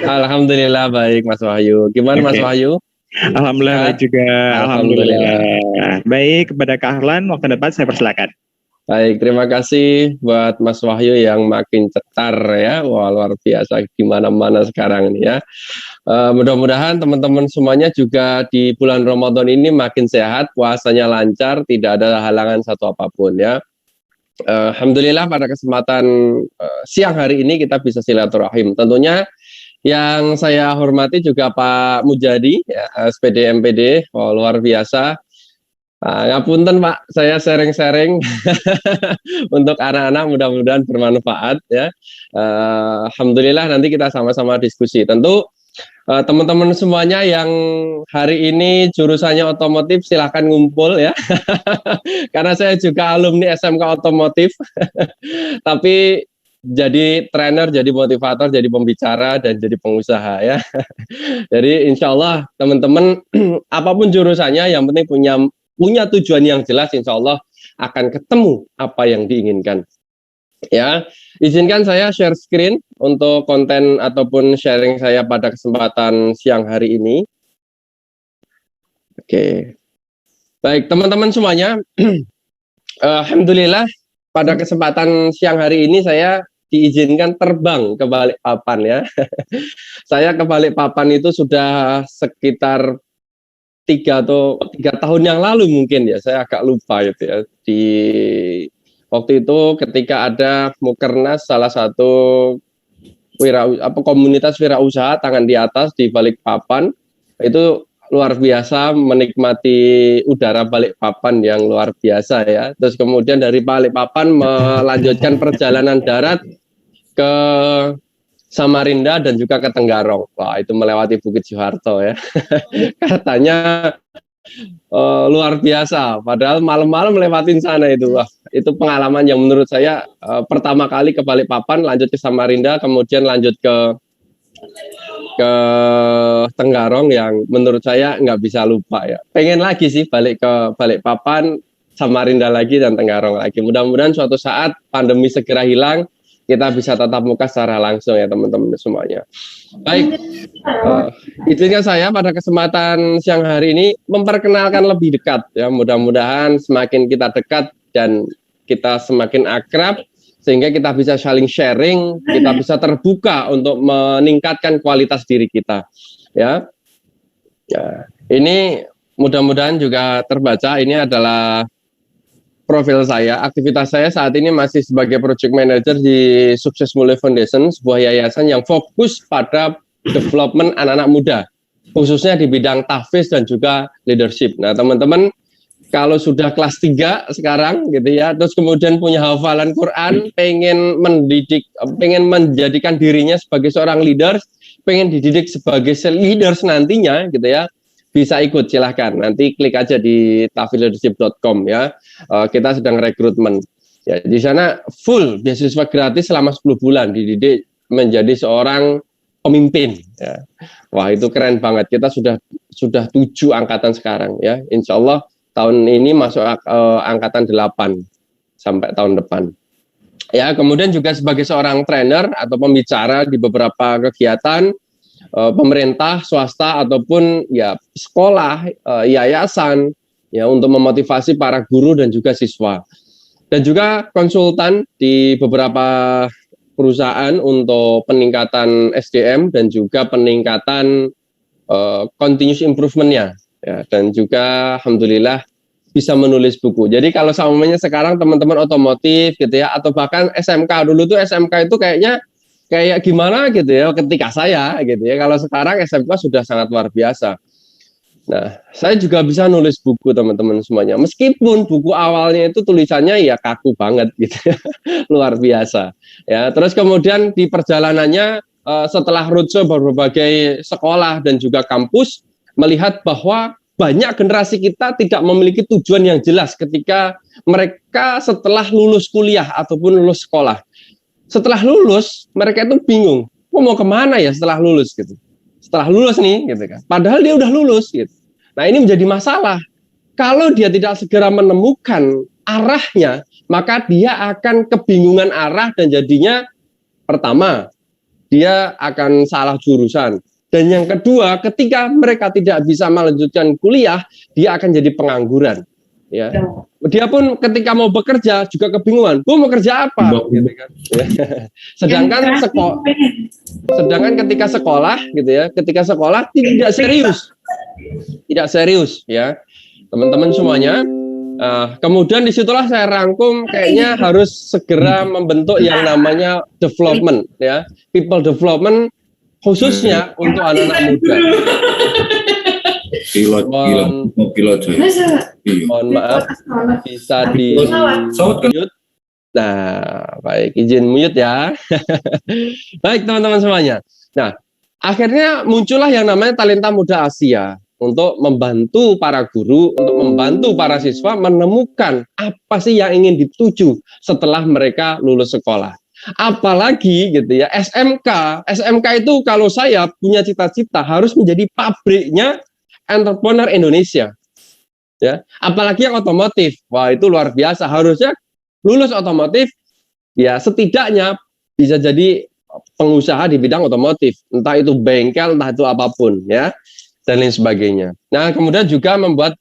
Alhamdulillah baik Mas Wahyu. Gimana Mas Wahyu? Alhamdulillah baik juga. Alhamdulillah. Baik, kepada Kak Harlan, waktu depan saya persilakan. Baik, terima kasih buat Mas Wahyu yang makin cetar ya. Wah, luar biasa di mana-mana sekarang ini ya. Mudah-mudahan teman-teman semuanya juga di bulan Ramadan ini makin sehat, puasanya lancar, tidak ada halangan satu apapun ya. Alhamdulillah pada kesempatan siang hari ini kita bisa silaturahim. Tentunya yang saya hormati juga Pak Mujadi, ya, SPD MPD, luar biasa. Ngapunten Pak, saya sharing-sharing untuk anak-anak, mudah-mudahan bermanfaat ya. Alhamdulillah nanti kita sama-sama diskusi. Tentu teman-teman semuanya yang hari ini jurusannya otomotif silahkan ngumpul ya. Karena saya juga alumni SMK otomotif. Tapi jadi trainer, jadi motivator, jadi pembicara, dan jadi pengusaha ya. Jadi insya Allah teman-teman apapun jurusannya yang penting punya tujuan yang jelas, insya Allah akan ketemu apa yang diinginkan. Ya, izinkan saya share screen untuk konten ataupun sharing saya pada kesempatan siang hari ini. Oke, baik teman-teman semuanya, alhamdulillah pada kesempatan siang hari ini saya diizinkan terbang ke Balikpapan ya. Saya ke Balikpapan itu sudah sekitar 3 tahun yang lalu mungkin ya, saya agak lupa gitu ya. Di waktu itu ketika ada Mukernas, salah satu komunitas wirausaha tangan di atas di Balikpapan, itu luar biasa menikmati udara Balikpapan yang luar biasa ya. Terus kemudian dari Balikpapan melanjutkan perjalanan darat ke Samarinda dan juga ke Tenggarong. Wah, itu melewati Bukit Soeharto ya. Katanya luar biasa. Padahal malam-malam lewatin sana itu. Wah, itu pengalaman yang menurut saya pertama kali ke Balikpapan, lanjut ke Samarinda, kemudian lanjut ke Tenggarong yang menurut saya nggak bisa lupa ya. Pengen lagi sih balik ke Balikpapan, Samarinda lagi, dan Tenggarong lagi. Mudah-mudahan suatu saat pandemi segera hilang, kita bisa tatap muka secara langsung ya teman-teman semuanya. Baik, izinkan saya pada kesempatan siang hari ini memperkenalkan lebih dekat ya. Mudah-mudahan semakin kita dekat dan kita semakin akrab sehingga kita bisa saling sharing, kita bisa terbuka untuk meningkatkan kualitas diri kita ya. Ya, ini mudah-mudahan juga terbaca. Ini adalah profil saya. Aktivitas saya saat ini masih sebagai project manager di Sukses Mulai Foundation, sebuah yayasan yang fokus pada development anak-anak muda, khususnya di bidang tahfiz dan juga leadership. Nah, teman-teman, kalau sudah kelas 3 sekarang gitu ya, terus kemudian punya hafalan Quran, pengen menjadikan dirinya sebagai seorang leader, pengen dididik sebagai leaders nantinya gitu ya, bisa ikut, silahkan. Nanti klik aja di tahfizleadership.com ya. Kita sedang rekrutmen. Ya, di sana full beasiswa gratis selama 10 bulan dididik menjadi seorang pemimpin. Ya. Wah, itu keren banget. Kita sudah 7 angkatan sekarang ya. Insya Allah tahun ini masuk angkatan 8 sampai tahun depan. Ya, kemudian juga sebagai seorang trainer atau pembicara di beberapa kegiatan pemerintah, swasta ataupun ya sekolah, yayasan ya untuk memotivasi para guru dan juga siswa. Dan juga konsultan di beberapa perusahaan untuk peningkatan SDM dan juga peningkatan continuous improvement-nya ya, dan juga alhamdulillah bisa menulis buku. Jadi kalau semuanya sekarang teman-teman otomotif gitu ya, atau bahkan SMK, dulu tuh SMK itu kayak gimana gitu ya ketika saya gitu ya. Kalau sekarang SMK sudah sangat luar biasa. Nah, saya juga bisa nulis buku teman-teman semuanya. Meskipun buku awalnya itu tulisannya ya kaku banget gitu ya. Luar biasa. Ya, terus kemudian di perjalanannya setelah roadshow berbagai sekolah dan juga kampus, melihat bahwa banyak generasi kita tidak memiliki tujuan yang jelas ketika mereka setelah lulus kuliah ataupun lulus sekolah. Setelah lulus, mereka itu bingung, mau kemana ya setelah lulus gitu. Setelah lulus nih, gitu kan. Padahal dia udah lulus gitu. Nah, ini menjadi masalah. Kalau dia tidak segera menemukan arahnya, maka dia akan kebingungan arah dan jadinya pertama, dia akan salah jurusan. Dan yang kedua, ketika mereka tidak bisa melanjutkan kuliah, dia akan jadi pengangguran. Ya, dia pun ketika mau bekerja juga kebingungan, mau kerja apa? Gitu kan. Sedangkan ketika sekolah, gitu ya, ketika sekolah tidak serius ya, teman-teman semuanya. Kemudian disitulah saya rangkum kayaknya harus segera membentuk yang namanya development, ya, people development khususnya untuk anak-anak muda. Pilot saya. Mohon maaf, bisa di mute. Nah, baik, izin mute ya. Baik teman-teman semuanya. Nah, akhirnya muncullah yang namanya Talenta Muda Asia untuk membantu para guru, untuk membantu para siswa menemukan apa sih yang ingin dituju setelah mereka lulus sekolah. Apalagi gitu ya, SMK itu kalau saya punya cita-cita harus menjadi pabriknya entrepreneur Indonesia. Ya, apalagi yang otomotif. Wah, itu luar biasa. Harusnya lulus otomotif ya setidaknya bisa jadi pengusaha di bidang otomotif, entah itu bengkel, entah itu apapun ya, dan lain sebagainya. Nah, kemudian juga membuat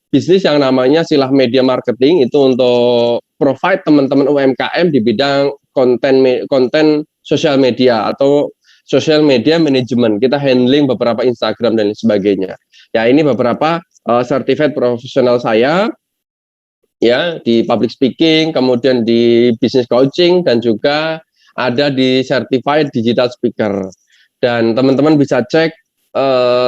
bisnis yang namanya Silah Media Marketing itu untuk provide teman-teman UMKM di bidang konten sosial media atau social media management. Kita handling beberapa Instagram dan lain sebagainya. Ya, ini beberapa certified profesional saya ya di public speaking, kemudian di business coaching, dan juga ada di certified digital speaker. Dan teman-teman bisa cek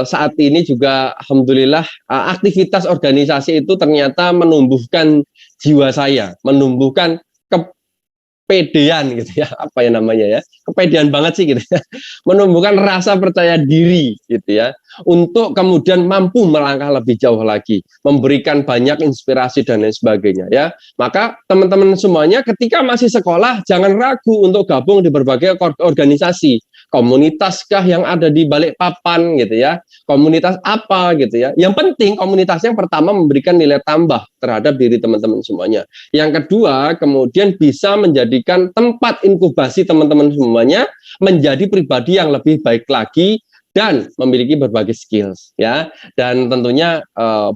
saat ini juga alhamdulillah aktivitas organisasi itu ternyata menumbuhkan jiwa saya, menumbuhkan kepedean gitu ya, apa ya namanya ya, kepedean banget sih gitu ya, menumbuhkan rasa percaya diri gitu ya, untuk kemudian mampu melangkah lebih jauh lagi, memberikan banyak inspirasi dan lain sebagainya ya. Maka teman-teman semuanya ketika masih sekolah jangan ragu untuk gabung di berbagai organisasi. Komunitaskah yang ada di Balikpapan gitu ya, komunitas apa gitu ya. Yang penting komunitasnya yang pertama memberikan nilai tambah terhadap diri teman-teman semuanya. Yang kedua kemudian bisa menjadikan tempat inkubasi teman-teman semuanya menjadi pribadi yang lebih baik lagi dan memiliki berbagai skills ya. Dan tentunya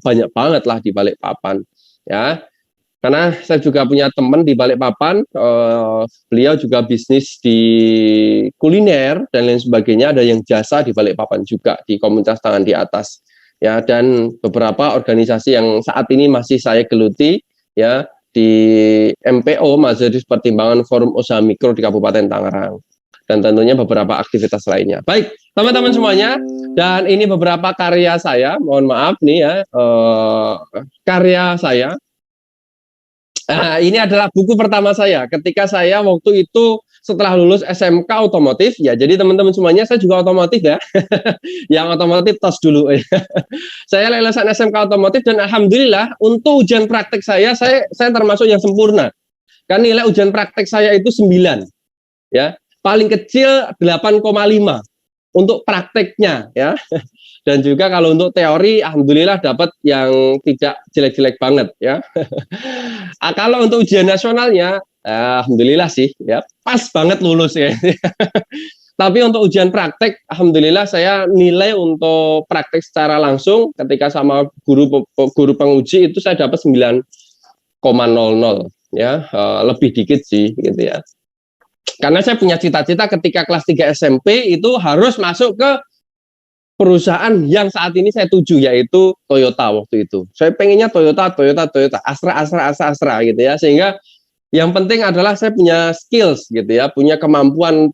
banyak banget lah di Balikpapan ya. Karena saya juga punya teman di Balikpapan, beliau juga bisnis di kuliner dan lain sebagainya, ada yang jasa di Balikpapan juga di komunitas tangan di atas ya, dan beberapa organisasi yang saat ini masih saya geluti ya di MPO, Majelis Pertimbangan Forum Usaha Mikro di Kabupaten Tangerang, dan tentunya beberapa aktivitas lainnya. Baik teman-teman semuanya, dan ini beberapa karya saya, mohon maaf nih ya, karya saya. Ini adalah buku pertama saya ketika saya waktu itu setelah lulus SMK otomotif ya. Jadi teman-teman semuanya, saya juga otomotif ya. Yang otomotif tos dulu. Saya lulusan SMK otomotif dan alhamdulillah untuk ujian praktek saya termasuk yang sempurna. Kan nilai ujian praktek saya itu 9 ya. Paling kecil 8,5 untuk prakteknya ya. Dan juga kalau untuk teori alhamdulillah dapat yang tidak jelek-jelek banget ya. Kalau untuk ujian nasionalnya alhamdulillah sih ya pas banget lulus ya. Tapi untuk ujian praktek alhamdulillah saya nilai untuk praktek secara langsung ketika sama guru penguji itu saya dapat 9,00 ya, lebih dikit sih gitu ya. Karena saya punya cita-cita ketika kelas 3 SMP itu harus masuk ke perusahaan yang saat ini saya tuju, yaitu Toyota waktu itu. Saya pengennya Toyota, Astra gitu ya. Sehingga yang penting adalah saya punya skills gitu ya, punya kemampuan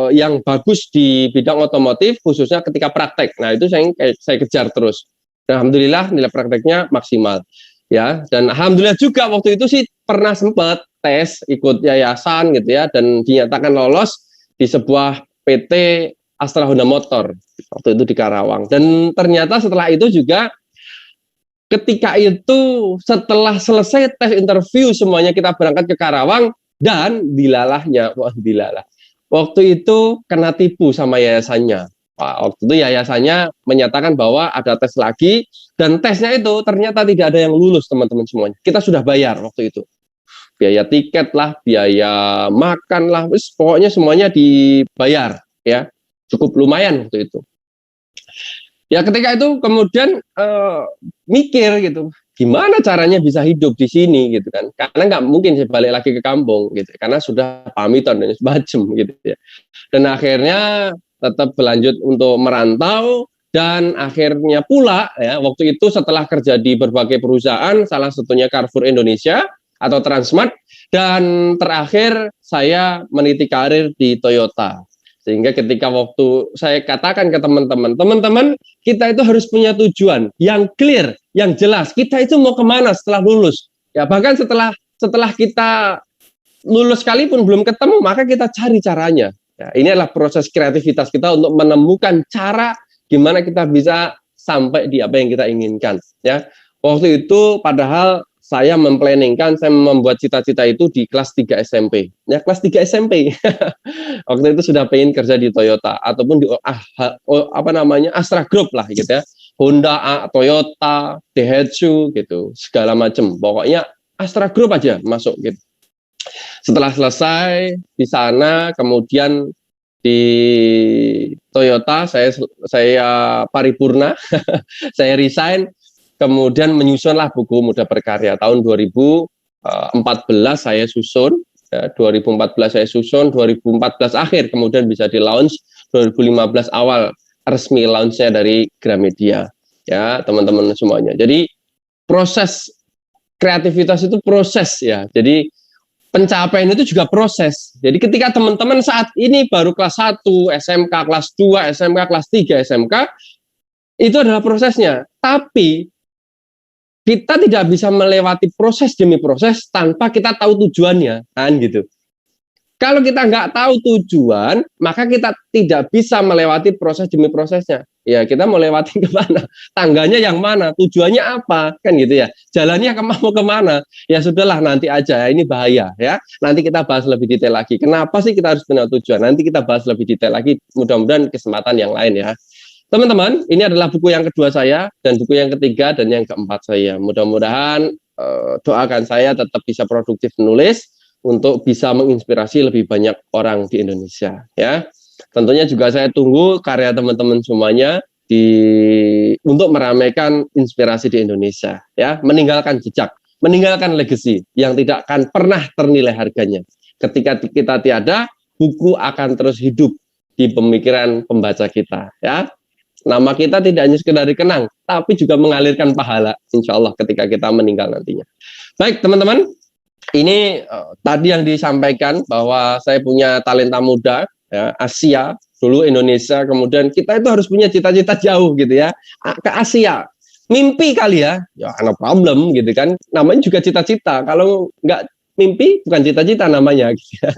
yang bagus di bidang otomotif, khususnya ketika praktek. Nah itu saya kejar terus. Dan alhamdulillah nilai prakteknya maksimal ya. Dan alhamdulillah juga waktu itu sih pernah sempat tes ikut yayasan gitu ya, dan dinyatakan lolos di sebuah PT Astra Honda Motor waktu itu di Karawang. Dan ternyata setelah itu juga ketika itu setelah selesai tes interview semuanya kita berangkat ke Karawang, dan dilalahnya waktu itu kena tipu sama yayasannya. Waktu itu yayasannya menyatakan bahwa ada tes lagi, dan tesnya itu ternyata tidak ada yang lulus teman-teman semuanya. Kita sudah bayar waktu itu. Biaya tiket lah, biaya makan lah, pokoknya semuanya dibayar ya. Cukup lumayan waktu itu. Ya ketika itu kemudian mikir gitu, gimana caranya bisa hidup di sini gitu kan? Karena nggak mungkin saya balik lagi ke kampung gitu, karena sudah pamitan dan sebagainya gitu ya. Dan akhirnya tetap berlanjut untuk merantau Dan akhirnya pula ya, waktu itu setelah kerja di berbagai perusahaan, salah satunya Carrefour Indonesia atau Transmart, dan terakhir saya meniti karir di Toyota. Sehingga ketika waktu saya katakan ke teman-teman, kita itu harus punya tujuan yang clear, yang jelas. Kita itu mau kemana setelah lulus? Ya, bahkan setelah kita lulus sekalipun belum ketemu, maka kita cari caranya. Ya, ini adalah proses kreativitas kita untuk menemukan cara gimana kita bisa sampai di apa yang kita inginkan. Ya, waktu itu padahal saya memplanningkan, saya membuat cita-cita itu di kelas 3 SMP. Ya, kelas 3 SMP. Waktu itu sudah pengen kerja di Toyota ataupun di Astra Group lah gitu ya. Honda, Toyota, Daihatsu gitu, segala macam. Pokoknya Astra Group aja masuk gitu. Setelah selesai di sana, kemudian di Toyota saya paripurna, saya resign, kemudian menyusunlah buku Muda Berkarya tahun 2014 saya susun, ya, 2014 saya susun, 2014 akhir kemudian bisa di launch, 2015 awal resmi launchnya dari Gramedia, ya teman-teman semuanya. Jadi proses kreativitas itu proses ya, jadi pencapaian itu juga proses. Jadi ketika teman-teman saat ini baru kelas 1, SMK, kelas 2, SMK, kelas 3, SMK, itu adalah prosesnya. Tapi kita tidak bisa melewati proses demi proses tanpa kita tahu tujuannya, kan gitu. Kalau kita nggak tahu tujuan, maka kita tidak bisa melewati proses demi prosesnya. Ya, kita mau lewatin kemana? Tangganya yang mana? Tujuannya apa? Kan gitu ya. Jalannya mau kemana? Ya sudahlah, nanti aja. Ini bahaya ya. Nanti kita bahas lebih detail lagi. Kenapa sih kita harus punya tujuan? Nanti kita bahas lebih detail lagi. Mudah-mudahan kesempatan yang lain ya. Teman-teman, ini adalah buku yang kedua saya dan buku yang ketiga dan yang keempat saya. Mudah-mudahan doakan saya tetap bisa produktif menulis untuk bisa menginspirasi lebih banyak orang di Indonesia ya. Tentunya juga saya tunggu karya teman-teman semuanya untuk meramaikan inspirasi di Indonesia ya, meninggalkan jejak, meninggalkan legacy yang tidak akan pernah ternilai harganya. Ketika kita tiada, buku akan terus hidup di pemikiran pembaca kita ya. Nama kita tidak hanya sekedar dikenang, tapi juga mengalirkan pahala insya Allah ketika kita meninggal nantinya. Baik teman-teman, ini tadi yang disampaikan bahwa saya punya talenta muda ya, Asia, dulu Indonesia, kemudian kita itu harus punya cita-cita jauh gitu ya, ke Asia. Mimpi kali ya no problem gitu kan, namanya juga cita-cita. Kalau nggak mimpi bukan cita-cita namanya gitu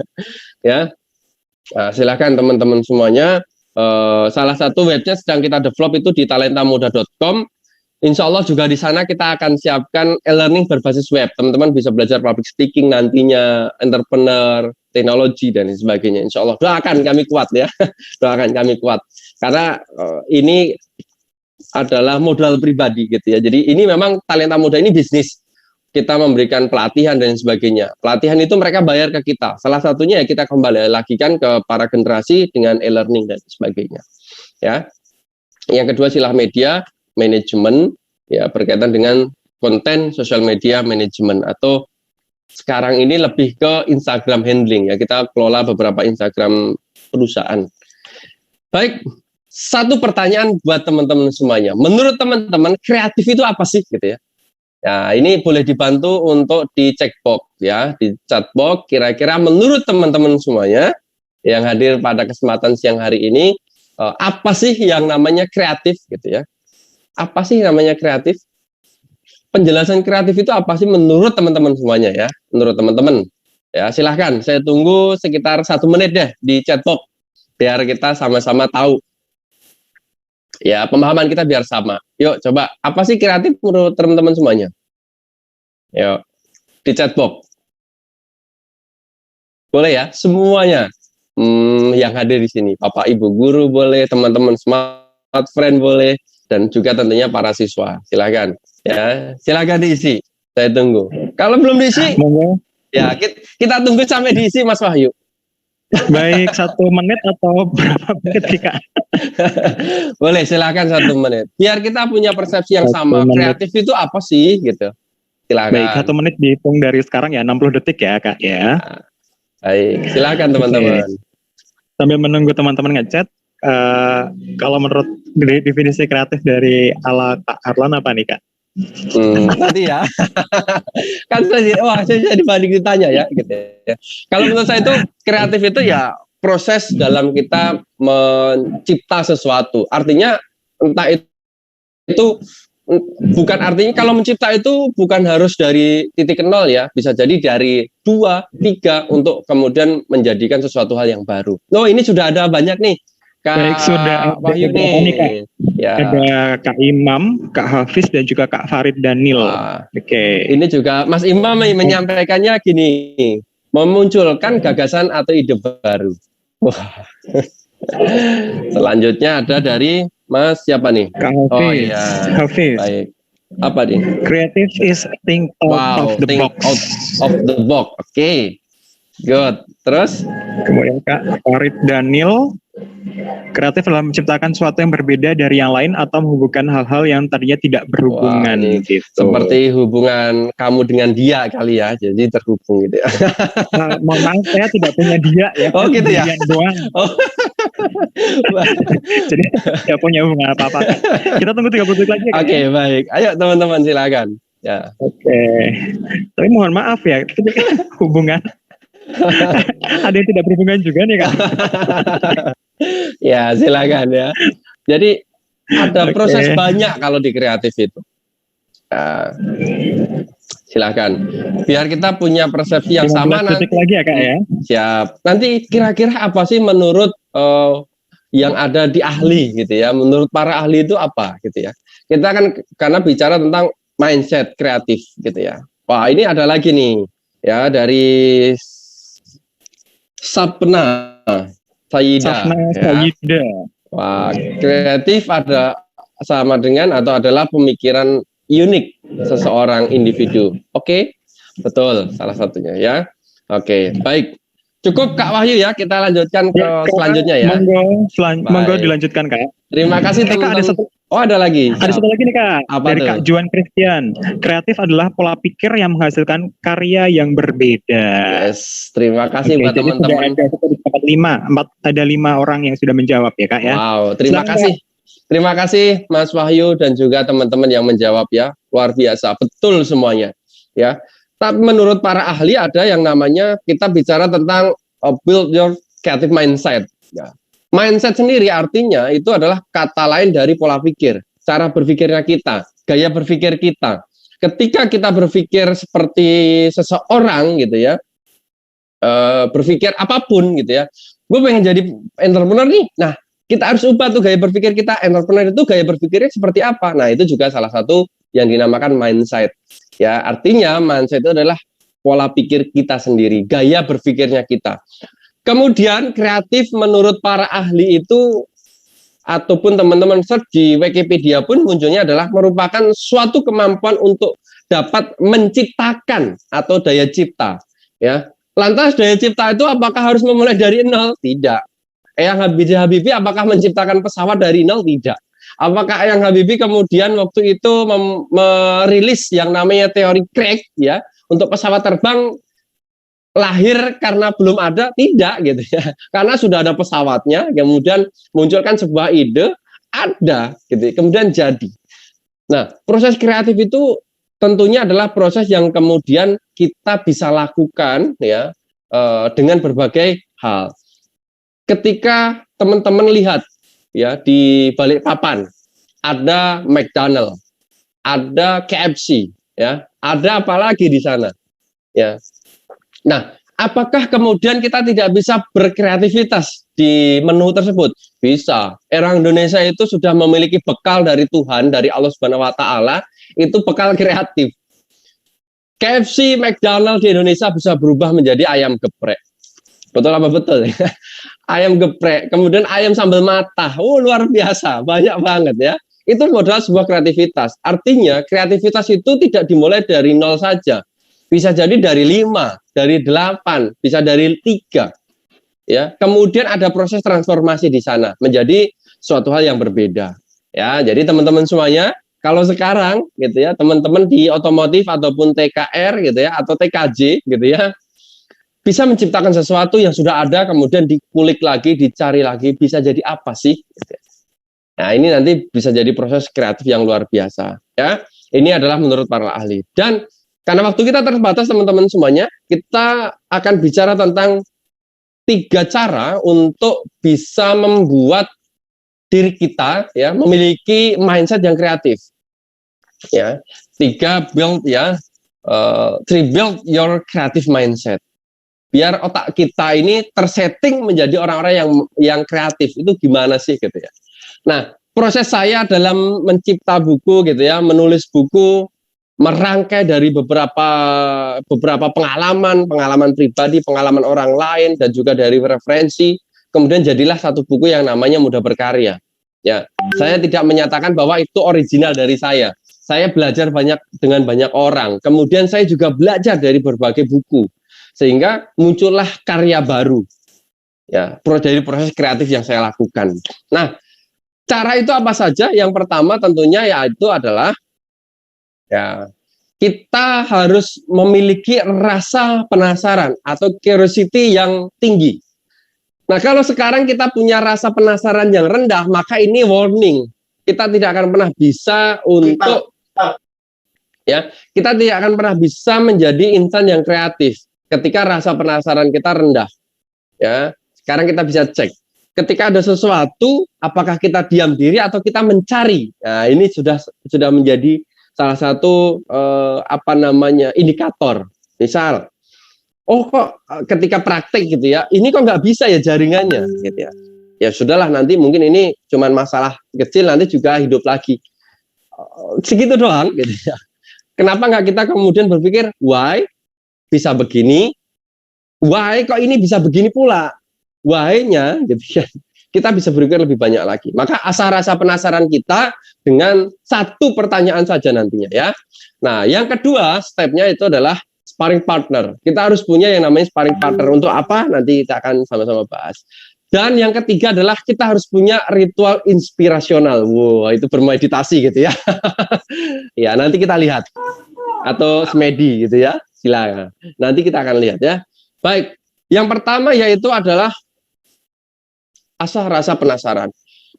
ya. Nah, silakan teman-teman semuanya. Salah satu webnya sedang kita develop itu di talentamuda.com. Insya Allah juga di sana kita akan siapkan e-learning berbasis web. Teman-teman bisa belajar public speaking nantinya, entrepreneur, teknologi dan sebagainya. Insya Allah doakan kami kuat ya, doakan kami kuat. Karena ini adalah modal pribadi gitu ya. Jadi ini memang Talenta Muda ini bisnis. Kita memberikan pelatihan dan sebagainya. Pelatihan itu mereka bayar ke kita. Salah satunya ya kita kembali lagi kan ke para generasi dengan e-learning dan sebagainya. Ya. Yang kedua silah media manajemen ya berkaitan dengan konten sosial media manajemen atau sekarang ini lebih ke Instagram handling ya, kita kelola beberapa Instagram perusahaan. Baik, satu pertanyaan buat teman-teman semuanya. Menurut teman-teman kreatif itu apa sih gitu ya? Nah, ini boleh dibantu untuk di checkbox ya, di chatbox kira-kira menurut teman-teman semuanya yang hadir pada kesempatan siang hari ini apa sih yang namanya kreatif gitu ya? Apa sih namanya kreatif? Penjelasan kreatif itu apa sih menurut teman-teman semuanya ya? Menurut teman-teman. Ya, silahkan. Saya tunggu sekitar 1 menit deh di chatbox biar kita sama-sama tahu. Ya, pemahaman kita biar sama. Yuk, coba. Apa sih kreatif menurut teman-teman semuanya? Yuk, di chatbox. Boleh ya? Semuanya. Yang hadir di sini. Bapak, Ibu, Guru boleh, teman-teman smart friend boleh. Dan juga tentunya para siswa, silakan ya, silakan diisi, saya tunggu. Kalau belum diisi, ya kita tunggu sampai diisi, Mas Wahyu. Baik, 1 menit atau berapa menit Kak? Boleh, silakan 1 menit. Biar kita punya persepsi yang sama. Kreatif itu apa sih, gitu? Silakan. Baik, 1 menit dihitung dari sekarang ya, 60 detik ya Kak ya. Baik, silakan teman-teman. Sambil menunggu teman-teman ngechat. Kalau menurut definisi kreatif dari ala Kak Arlan apa nih Kak? Nanti ya. Kan saya dibanding ditanya ya gitu ya. Kalau menurut saya itu kreatif itu ya proses dalam kita mencipta sesuatu. Artinya entah itu bukan artinya kalau mencipta itu bukan harus dari titik nol ya, bisa jadi dari 2, 3 untuk kemudian menjadikan sesuatu hal yang baru. Oh, ini sudah ada banyak nih. Kak Baik, sudah Wahyu nih. Kak. Ya. Ada Kak Imam, Kak Hafiz, dan juga Kak Farid Daniel. Oke. Ini juga Mas Imam menyampaikannya gini, memunculkan gagasan atau ide baru. Wah. Selanjutnya ada dari Mas siapa nih? Kak Hafiz. Oh iya. Hafiz. Baik. Apa nih? Creative is think out of the box. Out of the box. Oke. Good. Terus? Kemudian Kak Farid Daniel, kreatif dalam menciptakan sesuatu yang berbeda dari yang lain atau menghubungkan hal-hal yang tadinya tidak berhubungan. Wah, gitu. Seperti hubungan kamu dengan dia kali ya, jadi terhubung gitu ya. Mohon maaf, saya tidak punya dia ya. Oh gitu ya. Doang. Oh. Jadi tidak punya hubungan apa-apa. Kita tunggu 30 detik lagi. Oke, baik. Ayo teman-teman silakan. Ya. Oke. Tapi mohon maaf ya, hubungan. Ada yang tidak berhubungan juga nih Kak. Ya silakan ya. Jadi ada proses banyak kalau di kreatif itu. Silakan. Biar kita punya persepsi yang sama nanti. Lagi ya Kak ya. Siap. Nanti kira-kira apa sih menurut yang ada di ahli gitu ya? Menurut para ahli itu apa gitu ya? Kita kan karena bicara tentang mindset kreatif gitu ya. Wah ini ada lagi nih ya dari Sapna Sayida. Sayida. Wah, kreatif ada sama dengan atau adalah pemikiran unik seseorang individu. Oke, betul salah satunya ya. Oke, baik. Cukup Kak Wahyu ya, kita lanjutkan ke selanjutnya ya. Monggo dilanjutkan Kak. Terima kasih teman-teman. Oh ada lagi. Ada satu lagi nih Kak. Apa dari tuh? Kak Juan Christian. Kreatif adalah pola pikir yang menghasilkan karya yang berbeda. Yes, terima kasih buat teman-teman. Ada 5 orang yang sudah menjawab ya Kak ya. Wow, terima kasih. Terima kasih Mas Wahyu dan juga teman-teman yang menjawab ya. Luar biasa, betul semuanya. Ya. Tapi menurut para ahli ada yang namanya kita bicara tentang build your creative mindset. Ya. Mindset sendiri artinya itu adalah kata lain dari pola pikir, cara berpikirnya kita, gaya berpikir kita. Ketika kita berpikir seperti seseorang gitu ya, berpikir apapun gitu ya, gue pengen jadi entrepreneur nih. Nah, kita harus ubah tuh gaya berpikir kita. Entrepreneur itu gaya berpikirnya seperti apa? Nah, itu juga salah satu yang dinamakan mindset. Ya, artinya mindset itu adalah pola pikir kita sendiri, gaya berpikirnya kita. Kemudian kreatif menurut para ahli itu ataupun teman-teman search di Wikipedia pun munculnya adalah merupakan suatu kemampuan untuk dapat menciptakan atau daya cipta. Ya, lantas daya cipta itu apakah harus memulai dari nol? Tidak. Eyang Habibie apakah menciptakan pesawat dari nol? Tidak. Apakah Eyang Habibie kemudian waktu itu merilis yang namanya teori Craig ya untuk pesawat terbang lahir karena belum ada? Tidak gitu ya. Karena sudah ada pesawatnya, kemudian munculkan sebuah ide, ada gitu, kemudian jadi. Nah, proses kreatif itu tentunya adalah proses yang kemudian kita bisa lakukan ya dengan berbagai hal. Ketika teman-teman lihat ya di Balikpapan ada McDonald, ada KFC ya, ada apa lagi di sana ya. Nah, apakah kemudian kita tidak bisa berkreativitas di menu tersebut? Bisa. Orang Indonesia itu sudah memiliki bekal dari Tuhan, dari Allah Subhanahu wa taala, itu bekal kreatif. KFC, McDonald di Indonesia bisa berubah menjadi ayam geprek. Betul apa betul? Ayam geprek, kemudian ayam sambal matah. Oh, luar biasa, banyak banget ya. Itu modal sebuah kreativitas. Artinya, kreativitas itu tidak dimulai dari nol saja. Bisa jadi dari 5, dari 8, bisa dari 3. Ya, kemudian ada proses transformasi di sana menjadi suatu hal yang berbeda. Ya, jadi teman-teman semuanya, kalau sekarang gitu ya, teman-teman di otomotif ataupun TKR gitu ya, atau TKJ gitu ya, bisa menciptakan sesuatu yang sudah ada, kemudian dikulik lagi, dicari lagi, bisa jadi apa sih? Nah, ini nanti bisa jadi proses kreatif yang luar biasa. Ya, ini adalah menurut para ahli. Dan karena waktu kita terbatas, teman-teman semuanya, kita akan bicara tentang 3 cara untuk bisa membuat diri kita ya memiliki mindset yang kreatif. Ya, 3 build ya, 3 build your creative mindset. Biar otak kita ini tersetting menjadi orang-orang yang kreatif. Itu gimana sih gitu ya. Nah, proses saya dalam mencipta buku gitu ya, menulis buku, merangkai dari beberapa pengalaman pribadi, pengalaman orang lain, dan juga dari referensi, kemudian jadilah satu buku yang namanya Mudah Berkarya. Ya, saya tidak menyatakan bahwa itu original dari saya. Saya belajar dengan banyak orang. Kemudian saya juga belajar dari berbagai buku, sehingga muncullah karya baru. Ya, dari proses kreatif yang saya lakukan. Nah, cara itu apa saja? Yang pertama tentunya yaitu adalah ya, kita harus memiliki rasa penasaran atau curiosity yang tinggi. Nah, kalau sekarang kita punya rasa penasaran yang rendah, maka ini warning. Kita tidak akan pernah bisa kita tidak akan pernah bisa menjadi insan yang kreatif ketika rasa penasaran kita rendah. Ya, sekarang kita bisa cek. Ketika ada sesuatu, apakah kita diam diri atau kita mencari? Nah, ini sudah menjadi salah satu indikator. Misal, oh kok ketika praktek gitu ya, ini kok nggak bisa ya jaringannya, gitu ya. Ya sudahlah, nanti mungkin ini cuman masalah kecil, nanti juga hidup lagi. Segitu doang, gitu ya. Kenapa nggak kita kemudian berpikir, why bisa begini? Why kok ini bisa begini pula? Why-nya, gitu ya. Kita bisa berpikir lebih banyak lagi. Maka asal rasa penasaran kita dengan 1 pertanyaan saja nantinya ya. Nah, yang kedua stepnya itu adalah sparring partner. Kita harus punya yang namanya sparring partner. Untuk apa? Nanti kita akan sama-sama bahas. Dan yang ketiga adalah kita harus punya ritual inspirasional. Wow, itu bermeditasi gitu ya. Ya, nanti kita lihat. Atau semedi gitu ya. Silakan. Nanti kita akan lihat ya. Baik, yang pertama yaitu adalah asal rasa penasaran.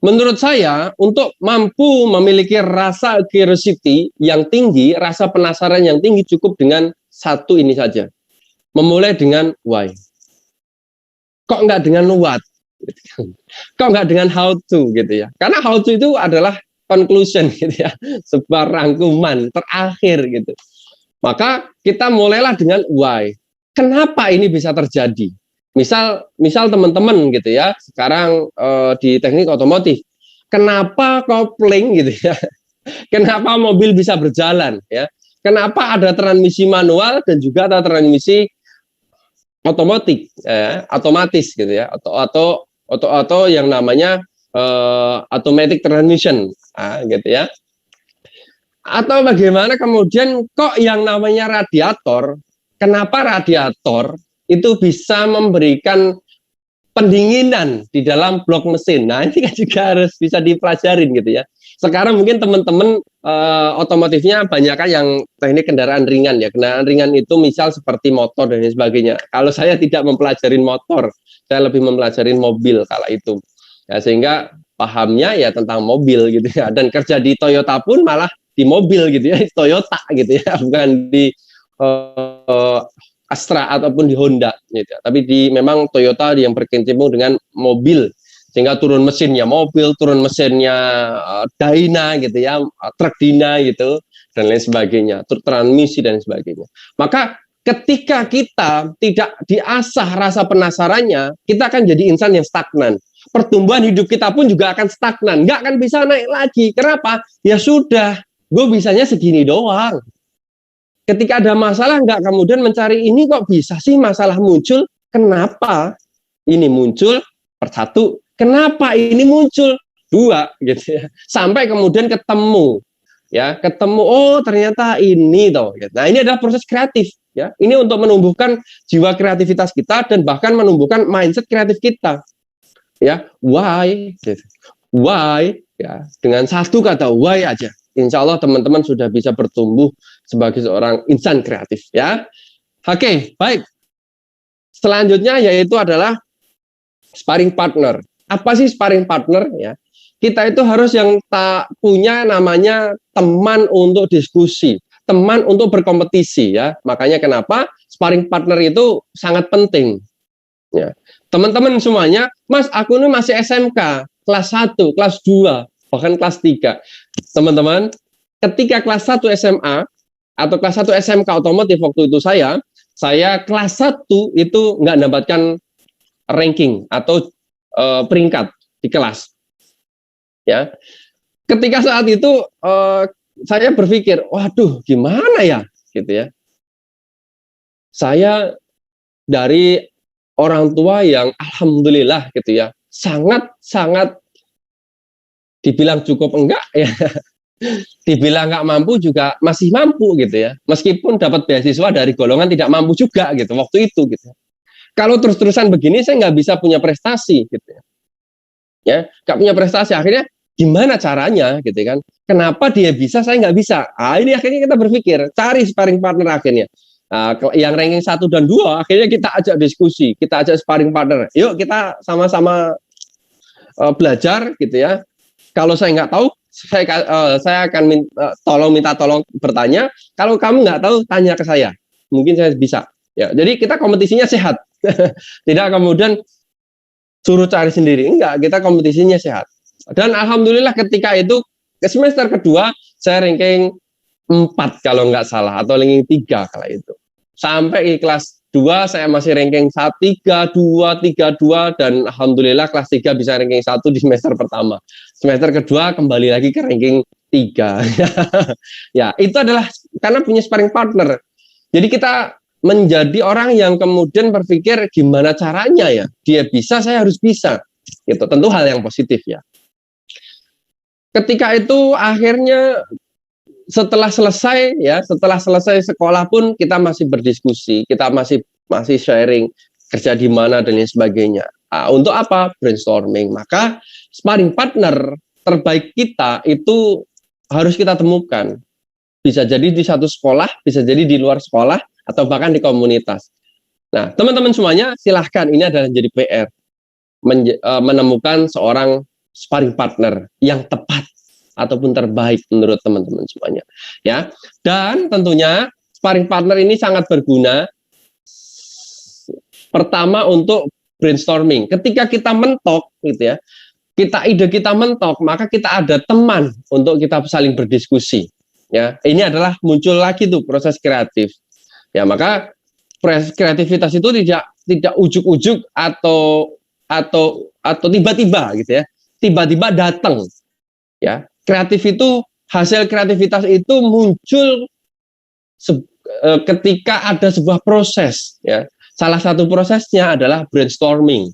Menurut saya, untuk mampu memiliki rasa curiosity yang tinggi, rasa penasaran yang tinggi cukup dengan 1 ini saja. Memulai dengan why. Kok nggak dengan what? Kok nggak dengan how to gitu ya? Karena how to itu adalah conclusion gitu ya, sebuah rangkuman terakhir gitu. Maka kita mulailah dengan why. Kenapa ini bisa terjadi? Misal teman-teman gitu ya, sekarang di teknik otomotif, kenapa kopling gitu ya? Kenapa mobil bisa berjalan ya? Kenapa ada transmisi manual dan juga ada transmisi otomatis gitu ya, atau yang namanya automatic transmission, gitu ya. Atau bagaimana kemudian kok yang namanya radiator? Kenapa radiator itu bisa memberikan pendinginan di dalam blok mesin? Nah, ini kan juga harus bisa dipelajarin gitu ya. Sekarang mungkin teman-teman otomotifnya banyak kan yang teknik kendaraan ringan ya. Kendaraan ringan itu misal seperti motor dan sebagainya. Kalau saya tidak mempelajari motor, saya lebih mempelajari mobil kala itu. Ya, sehingga pahamnya ya tentang mobil gitu ya. Dan kerja di Toyota pun malah di mobil gitu ya, Toyota gitu ya, bukan di Astra ataupun di Honda gitu. Tapi memang Toyota yang berkecimpung dengan mobil, sehingga turun mesinnya mobil, turun mesinnya Dyna gitu ya, truk Dyna gitu dan lain sebagainya, truk transmisi dan sebagainya. Maka ketika kita tidak diasah rasa penasarannya, kita akan jadi insan yang stagnan. Pertumbuhan hidup kita pun juga akan stagnan, nggak akan bisa naik lagi. Kenapa? Ya sudah, gue bisanya segini doang. Ketika ada masalah nggak kemudian mencari ini kok bisa sih masalah muncul, kenapa ini muncul? Satu, kenapa ini muncul? 2 gitu ya. Sampai kemudian ketemu oh ternyata ini toh. Nah, ini adalah proses kreatif ya. Ini untuk menumbuhkan jiwa kreativitas kita dan bahkan menumbuhkan mindset kreatif kita. Ya, why gitu. Why ya, dengan 1 kata why aja. Insya Allah teman-teman sudah bisa bertumbuh sebagai seorang insan kreatif ya. Oke, baik. Selanjutnya yaitu adalah sparring partner. Apa sih sparring partner ya? Kita itu harus yang tak punya namanya teman untuk diskusi, teman untuk berkompetisi ya. Makanya kenapa sparring partner itu sangat penting. Ya. Teman-teman semuanya, Mas, aku ini masih SMK, kelas 1, kelas 2, bahkan kelas 3. Teman-teman, ketika kelas 1 SMA atau kelas 1 SMK otomotif waktu itu saya kelas 1 itu nggak mendapatkan ranking atau peringkat di kelas. Ya. Ketika saat itu saya berpikir, waduh, gimana ya, gitu ya. Saya dari orang tua yang alhamdulillah gitu ya, sangat dibilang cukup enggak ya, dibilang nggak mampu juga masih mampu gitu ya, meskipun dapat beasiswa dari golongan tidak mampu juga gitu waktu itu gitu. Kalau terus-terusan begini saya nggak bisa punya prestasi gitu ya, nggak punya prestasi, akhirnya gimana caranya gitu kan, kenapa dia bisa saya nggak bisa. Ini akhirnya kita berpikir cari sparring partner akhirnya. Yang ranking 1 dan 2 akhirnya kita ajak diskusi, kita ajak sparring partner, yuk kita sama-sama belajar gitu ya. Kalau saya nggak tahu, saya akan minta tolong bertanya. Kalau kamu nggak tahu, tanya ke saya, mungkin saya bisa ya. Jadi kita kompetisinya sehat. Tidak kemudian suruh cari sendiri, enggak, kita kompetisinya sehat. Dan alhamdulillah ketika itu ke semester kedua saya ranking 4 kalau nggak salah, atau ranking 3 kala itu. Sampai di kelas 2 saya masih ranking 1, 3, 2, 3, 2, dan alhamdulillah kelas 3 bisa ranking 1 di semester pertama. Semester kedua kembali lagi ke ranking 3. Ya, itu adalah karena punya sparring partner. Jadi kita menjadi orang yang kemudian berpikir gimana caranya ya, dia bisa, saya harus bisa. Itu tentu hal yang positif ya. Ketika itu akhirnya setelah selesai sekolah pun kita masih berdiskusi, kita masih sharing kerja di mana dan lain sebagainya. Untuk apa? Brainstorming. Maka sparring partner terbaik kita itu harus kita temukan. Bisa jadi di satu sekolah, bisa jadi di luar sekolah, atau bahkan di komunitas. Nah, teman-teman semuanya silahkan, ini adalah jadi PR menemukan seorang sparring partner yang tepat ataupun terbaik menurut teman-teman semuanya ya. Dan tentunya sparring partner ini sangat berguna pertama untuk brainstorming. Ketika kita mentok gitu ya, ide kita mentok, maka kita ada teman untuk kita saling berdiskusi ya. Ini adalah muncul lagi tuh proses kreatif ya. Maka kreativitas itu tidak ujuk-ujuk atau tiba-tiba gitu ya, tiba-tiba datang ya. Kreatif itu, hasil kreativitas itu muncul ketika ada sebuah proses ya. Salah satu prosesnya adalah brainstorming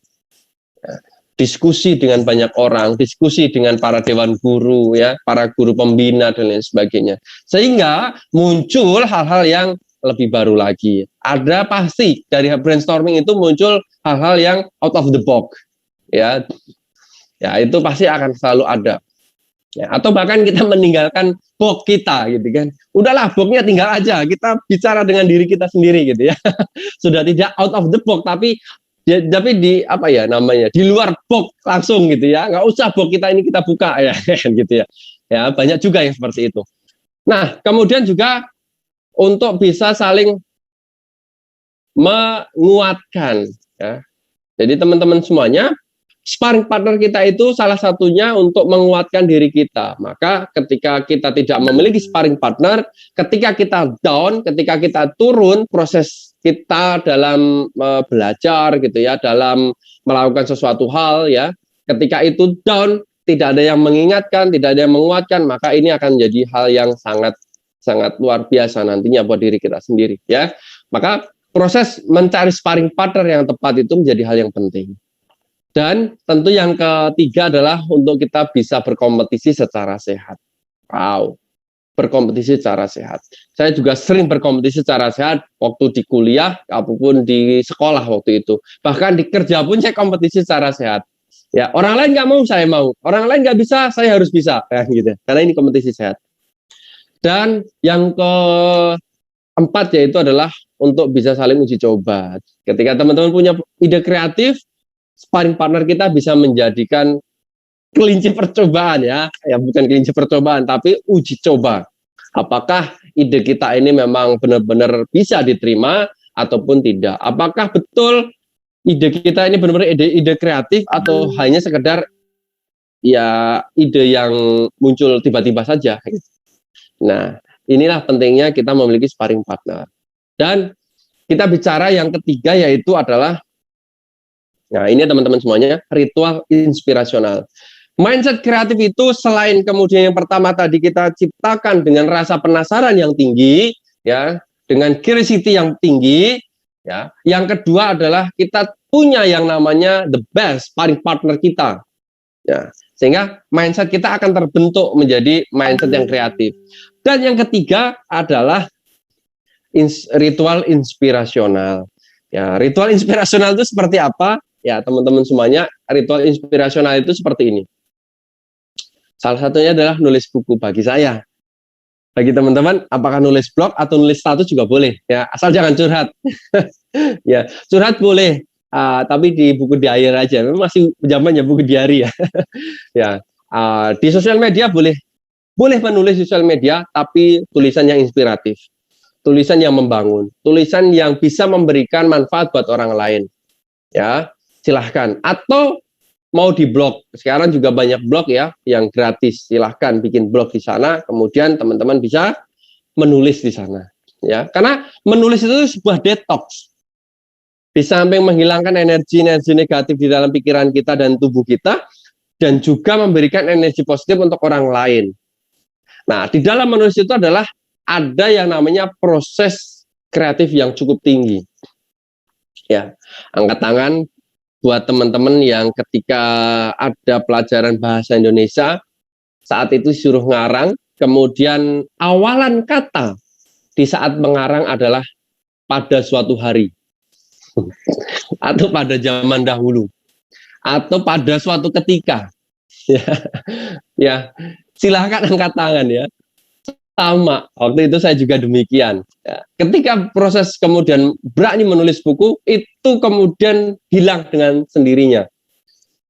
ya. Diskusi dengan banyak orang, diskusi dengan para dewan guru ya, para guru pembina dan lain sebagainya, sehingga muncul hal-hal yang lebih baru lagi. Ada pasti dari brainstorming itu muncul hal-hal yang out of the box ya. Ya, itu pasti akan selalu ada. Ya, atau bahkan kita meninggalkan box kita gitu kan. Udahlah, boxnya tinggal aja, kita bicara dengan diri kita sendiri gitu ya. Sudah tidak out of the box, tapi di apa ya namanya, di luar box langsung gitu ya. Nggak usah box kita ini kita buka ya gitu ya. Ya, banyak juga yang seperti itu. Nah, kemudian juga untuk bisa saling menguatkan ya. Jadi teman-teman semuanya, sparring partner kita itu salah satunya untuk menguatkan diri kita. Maka ketika kita tidak memiliki sparring partner, ketika kita down, ketika kita turun, proses kita dalam belajar gitu ya, dalam melakukan sesuatu hal ya, ketika itu down, tidak ada yang mengingatkan, tidak ada yang menguatkan, maka ini akan menjadi hal yang sangat luar biasa nantinya buat diri kita sendiri ya. Maka proses mencari sparring partner yang tepat itu menjadi hal yang penting. Dan tentu yang ketiga adalah untuk kita bisa berkompetisi secara sehat. Wow, berkompetisi secara sehat. Saya juga sering berkompetisi secara sehat waktu di kuliah, apapun di sekolah waktu itu. Bahkan di kerja pun saya kompetisi secara sehat. Ya, orang lain nggak mau, saya mau. Orang lain nggak bisa, saya harus bisa. Ya, gitu. Karena ini kompetisi sehat. Dan yang keempat yaitu adalah untuk bisa saling uji coba. Ketika teman-teman punya ide kreatif, sparring partner kita bisa menjadikan kelinci percobaan ya bukan kelinci percobaan tapi uji coba. Apakah ide kita ini memang benar-benar bisa diterima ataupun tidak? Apakah betul ide kita ini benar-benar ide kreatif atau hanya sekedar ya ide yang muncul tiba-tiba saja? Nah, inilah pentingnya kita memiliki sparring partner. Dan kita bicara yang ketiga yaitu adalah, nah ini teman-teman semuanya, ritual inspirasional. Mindset kreatif itu selain kemudian yang pertama tadi kita ciptakan dengan rasa penasaran yang tinggi, ya, dengan curiosity yang tinggi, ya. Yang kedua adalah kita punya yang namanya the best sparring partner kita, ya. Sehingga mindset kita akan terbentuk menjadi mindset yang kreatif. Dan yang ketiga adalah ritual inspirasional. Ya, ritual inspirasional itu seperti apa? Ya, teman-teman semuanya, ritual inspirasional itu seperti ini. Salah satunya adalah nulis buku bagi saya. Bagi teman-teman, apakah nulis blog atau nulis status juga boleh, ya, asal jangan curhat. Ya, curhat boleh, tapi di buku diary aja. Memang masih zamannya buku diary ya. Ya, di sosial media boleh menulis sosial media, tapi tulisan yang inspiratif, tulisan yang membangun, tulisan yang bisa memberikan manfaat buat orang lain. Ya, silahkan. Atau mau di blog, sekarang juga banyak blog ya yang gratis, silahkan bikin blog di sana, kemudian teman-teman bisa menulis di sana, ya, karena menulis itu sebuah detox, di samping menghilangkan energi negatif di dalam pikiran kita dan tubuh kita, dan juga memberikan energi positif untuk orang lain. Nah, di dalam menulis itu adalah ada yang namanya proses kreatif yang cukup tinggi, ya, angkat tangan buat teman-teman yang ketika ada pelajaran bahasa Indonesia, saat itu suruh ngarang, kemudian awalan kata di saat mengarang adalah pada suatu hari, atau pada zaman dahulu, atau pada suatu ketika. Ya, silahkan angkat tangan ya. Sama, waktu itu saya juga demikian. Ya, ketika proses kemudian berani menulis buku, itu kemudian hilang dengan sendirinya.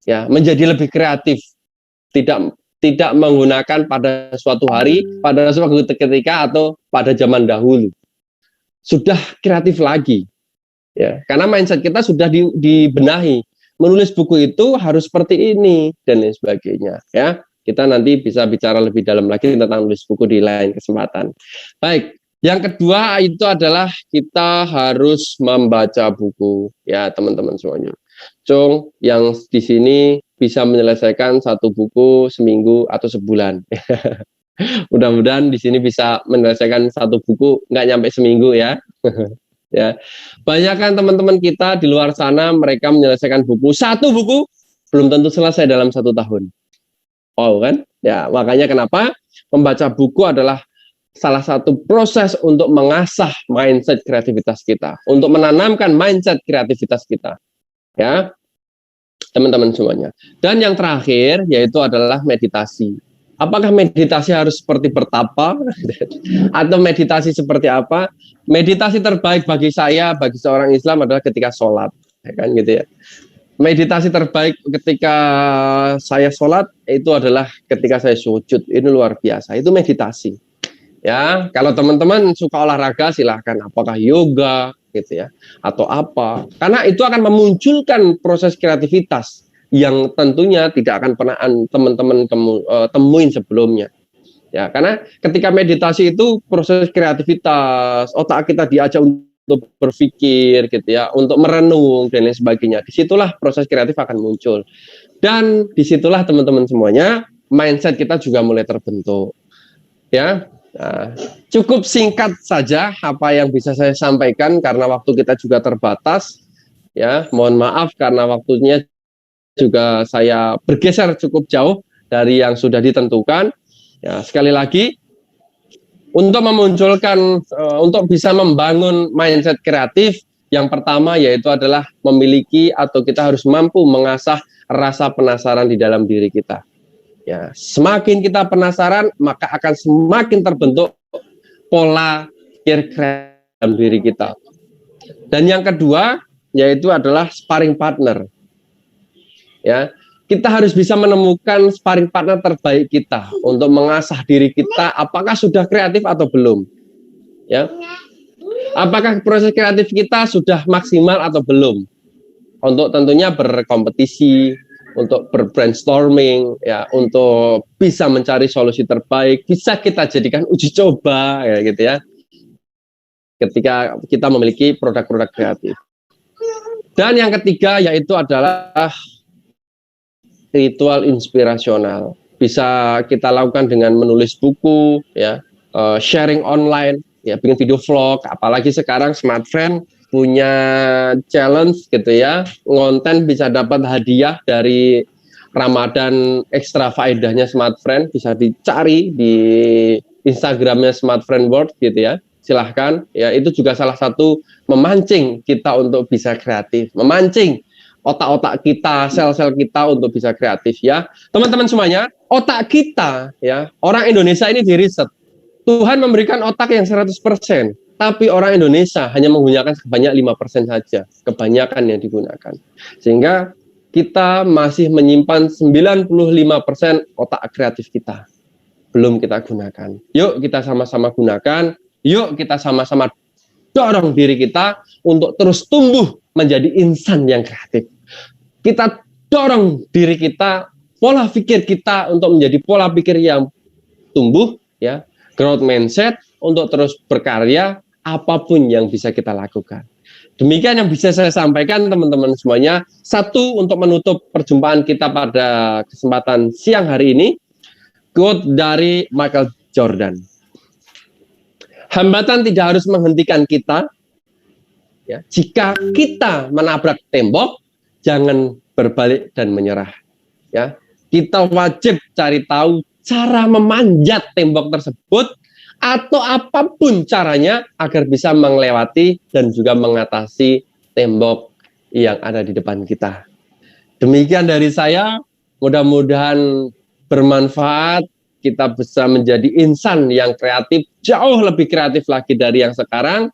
Ya, menjadi lebih kreatif. Tidak menggunakan pada suatu hari, pada suatu ketika, atau pada zaman dahulu. Sudah kreatif lagi. Ya, karena mindset kita sudah dibenahi. Menulis buku itu harus seperti ini, dan lain sebagainya. Ya. Kita nanti bisa bicara lebih dalam lagi tentang nulis buku di lain kesempatan. Baik, yang kedua itu adalah kita harus membaca buku, ya teman-teman semuanya. Cung, yang di sini bisa menyelesaikan satu buku seminggu atau sebulan. Mudah-mudahan di sini bisa menyelesaikan satu buku nggak nyampe seminggu ya. Ya, banyak kan teman-teman kita di luar sana mereka menyelesaikan satu buku belum tentu selesai dalam 1 tahun. Oh kan, ya makanya kenapa membaca buku adalah salah satu proses untuk mengasah mindset kreativitas kita, untuk menanamkan mindset kreativitas kita, ya teman-teman semuanya. Dan yang terakhir yaitu adalah meditasi. Apakah meditasi harus seperti bertapa atau meditasi seperti apa? Meditasi terbaik bagi saya, bagi seorang Islam adalah ketika sholat, ya kan gitu ya. Meditasi terbaik ketika saya sholat itu adalah ketika saya sujud. Ini luar biasa, itu meditasi. Ya, kalau teman-teman suka olahraga silahkan, apakah yoga gitu ya, atau apa. Karena itu akan memunculkan proses kreativitas yang tentunya tidak akan pernah teman-teman temuin sebelumnya. Ya, karena ketika meditasi itu proses kreativitas, otak kita diajak untuk berpikir gitu ya, untuk merenung dan lain sebagainya. Disitulah proses kreatif akan muncul. Dan disitulah teman-teman semuanya mindset kita juga mulai terbentuk. Ya, nah, cukup singkat saja apa yang bisa saya sampaikan karena waktu kita juga terbatas. Ya, mohon maaf karena waktunya juga saya bergeser cukup jauh dari yang sudah ditentukan. Ya, sekali lagi. Untuk memunculkan, untuk bisa membangun mindset kreatif, yang pertama yaitu adalah memiliki atau kita harus mampu mengasah rasa penasaran di dalam diri kita. Ya, semakin kita penasaran, maka akan semakin terbentuk pola pikir kreatif dalam diri kita. Dan yang kedua yaitu adalah sparring partner. Ya, kita harus bisa menemukan sparring partner terbaik kita untuk mengasah diri kita apakah sudah kreatif atau belum. Ya. Apakah proses kreatif kita sudah maksimal atau belum? Untuk tentunya berkompetisi, untuk berbrainstorming, ya, untuk bisa mencari solusi terbaik, bisa kita jadikan uji coba, ya gitu ya. Ketika kita memiliki produk-produk kreatif. Dan yang ketiga yaitu adalah ritual inspirasional. Bisa kita lakukan dengan menulis buku, ya, sharing online, ya, bikin video vlog. Apalagi sekarang Smart Friend punya challenge gitu ya, konten bisa dapat hadiah dari Ramadan ekstra faedahnya Smart Friend, bisa dicari di Instagramnya Smart Friend World gitu ya. Silahkan, ya, itu juga salah satu memancing kita untuk bisa kreatif, memancing otak-otak kita, sel-sel kita untuk bisa kreatif ya. Teman-teman semuanya, otak kita ya, orang Indonesia ini di riset. Tuhan memberikan otak yang 100%, tapi orang Indonesia hanya menggunakan sebanyak 5% saja, kebanyakan yang digunakan. Sehingga kita masih menyimpan 95% otak kreatif kita. Belum kita gunakan. Yuk kita sama-sama gunakan, yuk kita sama-sama dorong diri kita untuk terus tumbuh menjadi insan yang kreatif. Kita dorong diri kita, pola pikir kita untuk menjadi pola pikir yang tumbuh, ya, growth mindset untuk terus berkarya apapun yang bisa kita lakukan. Demikian yang bisa saya sampaikan teman-teman semuanya. Satu, untuk menutup perjumpaan kita pada kesempatan siang hari ini, quote dari Michael Jordan. Hambatan tidak harus menghentikan kita. Ya, jika kita menabrak tembok, jangan berbalik dan menyerah. Ya, kita wajib cari tahu cara memanjat tembok tersebut atau apapun caranya agar bisa melewati dan juga mengatasi tembok yang ada di depan kita. Demikian dari saya, mudah-mudahan bermanfaat, kita bisa menjadi insan yang kreatif, jauh lebih kreatif lagi dari yang sekarang,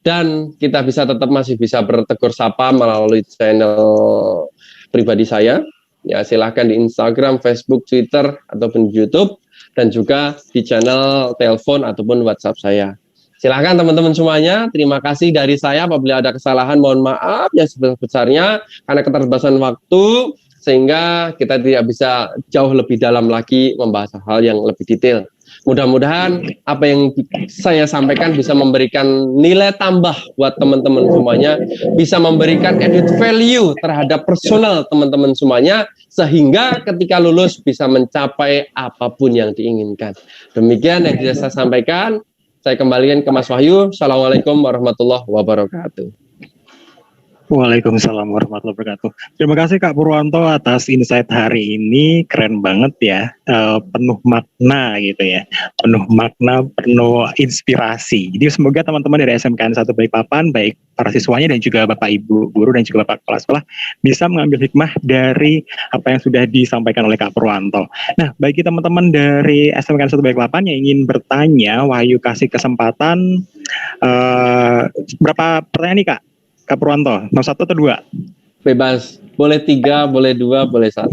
dan kita bisa tetap masih bisa bertegur sapa melalui channel pribadi saya. Ya, silahkan di Instagram, Facebook, Twitter, ataupun di YouTube, dan juga di channel telepon ataupun WhatsApp saya. Silahkan teman-teman semuanya, terima kasih dari saya. Apabila ada kesalahan, mohon maaf yang sebesar-besarnya karena keterbatasan waktu, sehingga kita tidak bisa jauh lebih dalam lagi membahas hal yang lebih detail. Mudah-mudahan apa yang saya sampaikan bisa memberikan nilai tambah buat teman-teman semuanya, bisa memberikan added value terhadap personal teman-teman semuanya, sehingga ketika lulus bisa mencapai apapun yang diinginkan. Demikian yang bisa saya sampaikan. Saya kembalikan ke Mas Wahyu. Assalamualaikum warahmatullahi wabarakatuh. Waalaikumsalam warahmatullahi wabarakatuh. Terima kasih Kak Purwanto atas insight hari ini, keren banget ya, penuh makna gitu ya, penuh makna, penuh inspirasi. Jadi semoga teman-teman dari SMKN 1 Balikpapan, baik para siswanya dan juga Bapak Ibu guru dan juga Bapak kepala sekolah bisa mengambil hikmah dari apa yang sudah disampaikan oleh Kak Purwanto. Nah, bagi teman-teman dari SMKN 1 Balikpapan yang ingin bertanya, Wahyu kasih kesempatan berapa pertanyaan nih Kak? Kak Purwanto, mau 1 atau 2? Bebas, boleh 3, boleh 2, boleh 1.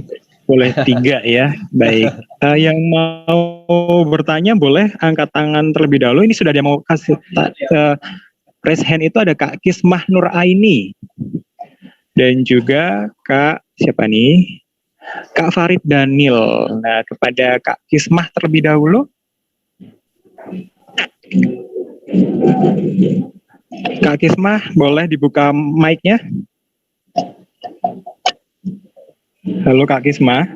Boleh 3 ya, baik. Yang mau bertanya boleh angkat tangan terlebih dahulu. Ini sudah ada yang mau kasih raise hand, itu ada Kak Kismah Nur Aini. Dan juga Kak, siapa nih? Kak Farid Daniel. Nah, kepada Kak Kismah terlebih dahulu. Kak Kismah, boleh dibuka mic-nya? Halo Kak Kismah.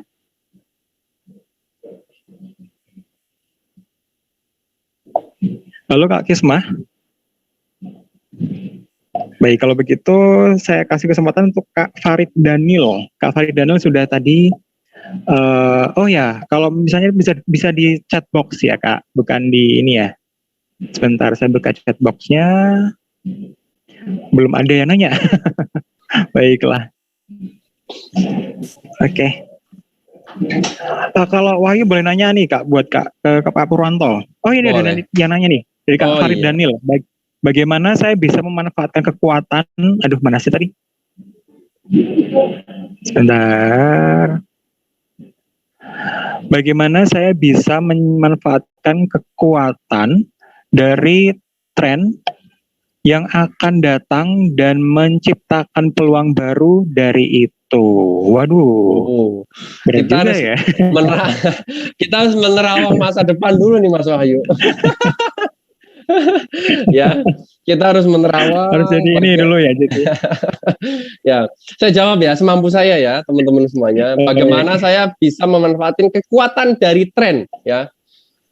Halo Kak Kismah. Baik, kalau begitu saya kasih kesempatan untuk Kak Farid Daniel. Kak Farid Daniel sudah tadi, oh ya, kalau misalnya bisa di chat box ya Kak, bukan di ini ya. Sebentar, saya buka chat box-nya. Belum ada yang nanya. Baiklah. Oke. Kalau Wahyu boleh nanya nih Kak, buat Kak Purwanto. Oh ini ada yang nanya nih dari Kak Farid Daniel. Baik. bagaimana saya bisa memanfaatkan kekuatan, mana sih tadi? Sebentar. Bagaimana saya bisa memanfaatkan kekuatan dari tren yang akan datang dan menciptakan peluang baru dari itu. Waduh, berat kita juga harus ya. kita harus menerawang masa depan dulu nih Mas Wahyu. Ya, kita harus menerawang. Harus jadi ini dulu ya. Jadi. Ya, saya jawab ya semampu saya ya teman-teman semuanya. Bagaimana saya bisa memanfaatkan kekuatan dari tren ya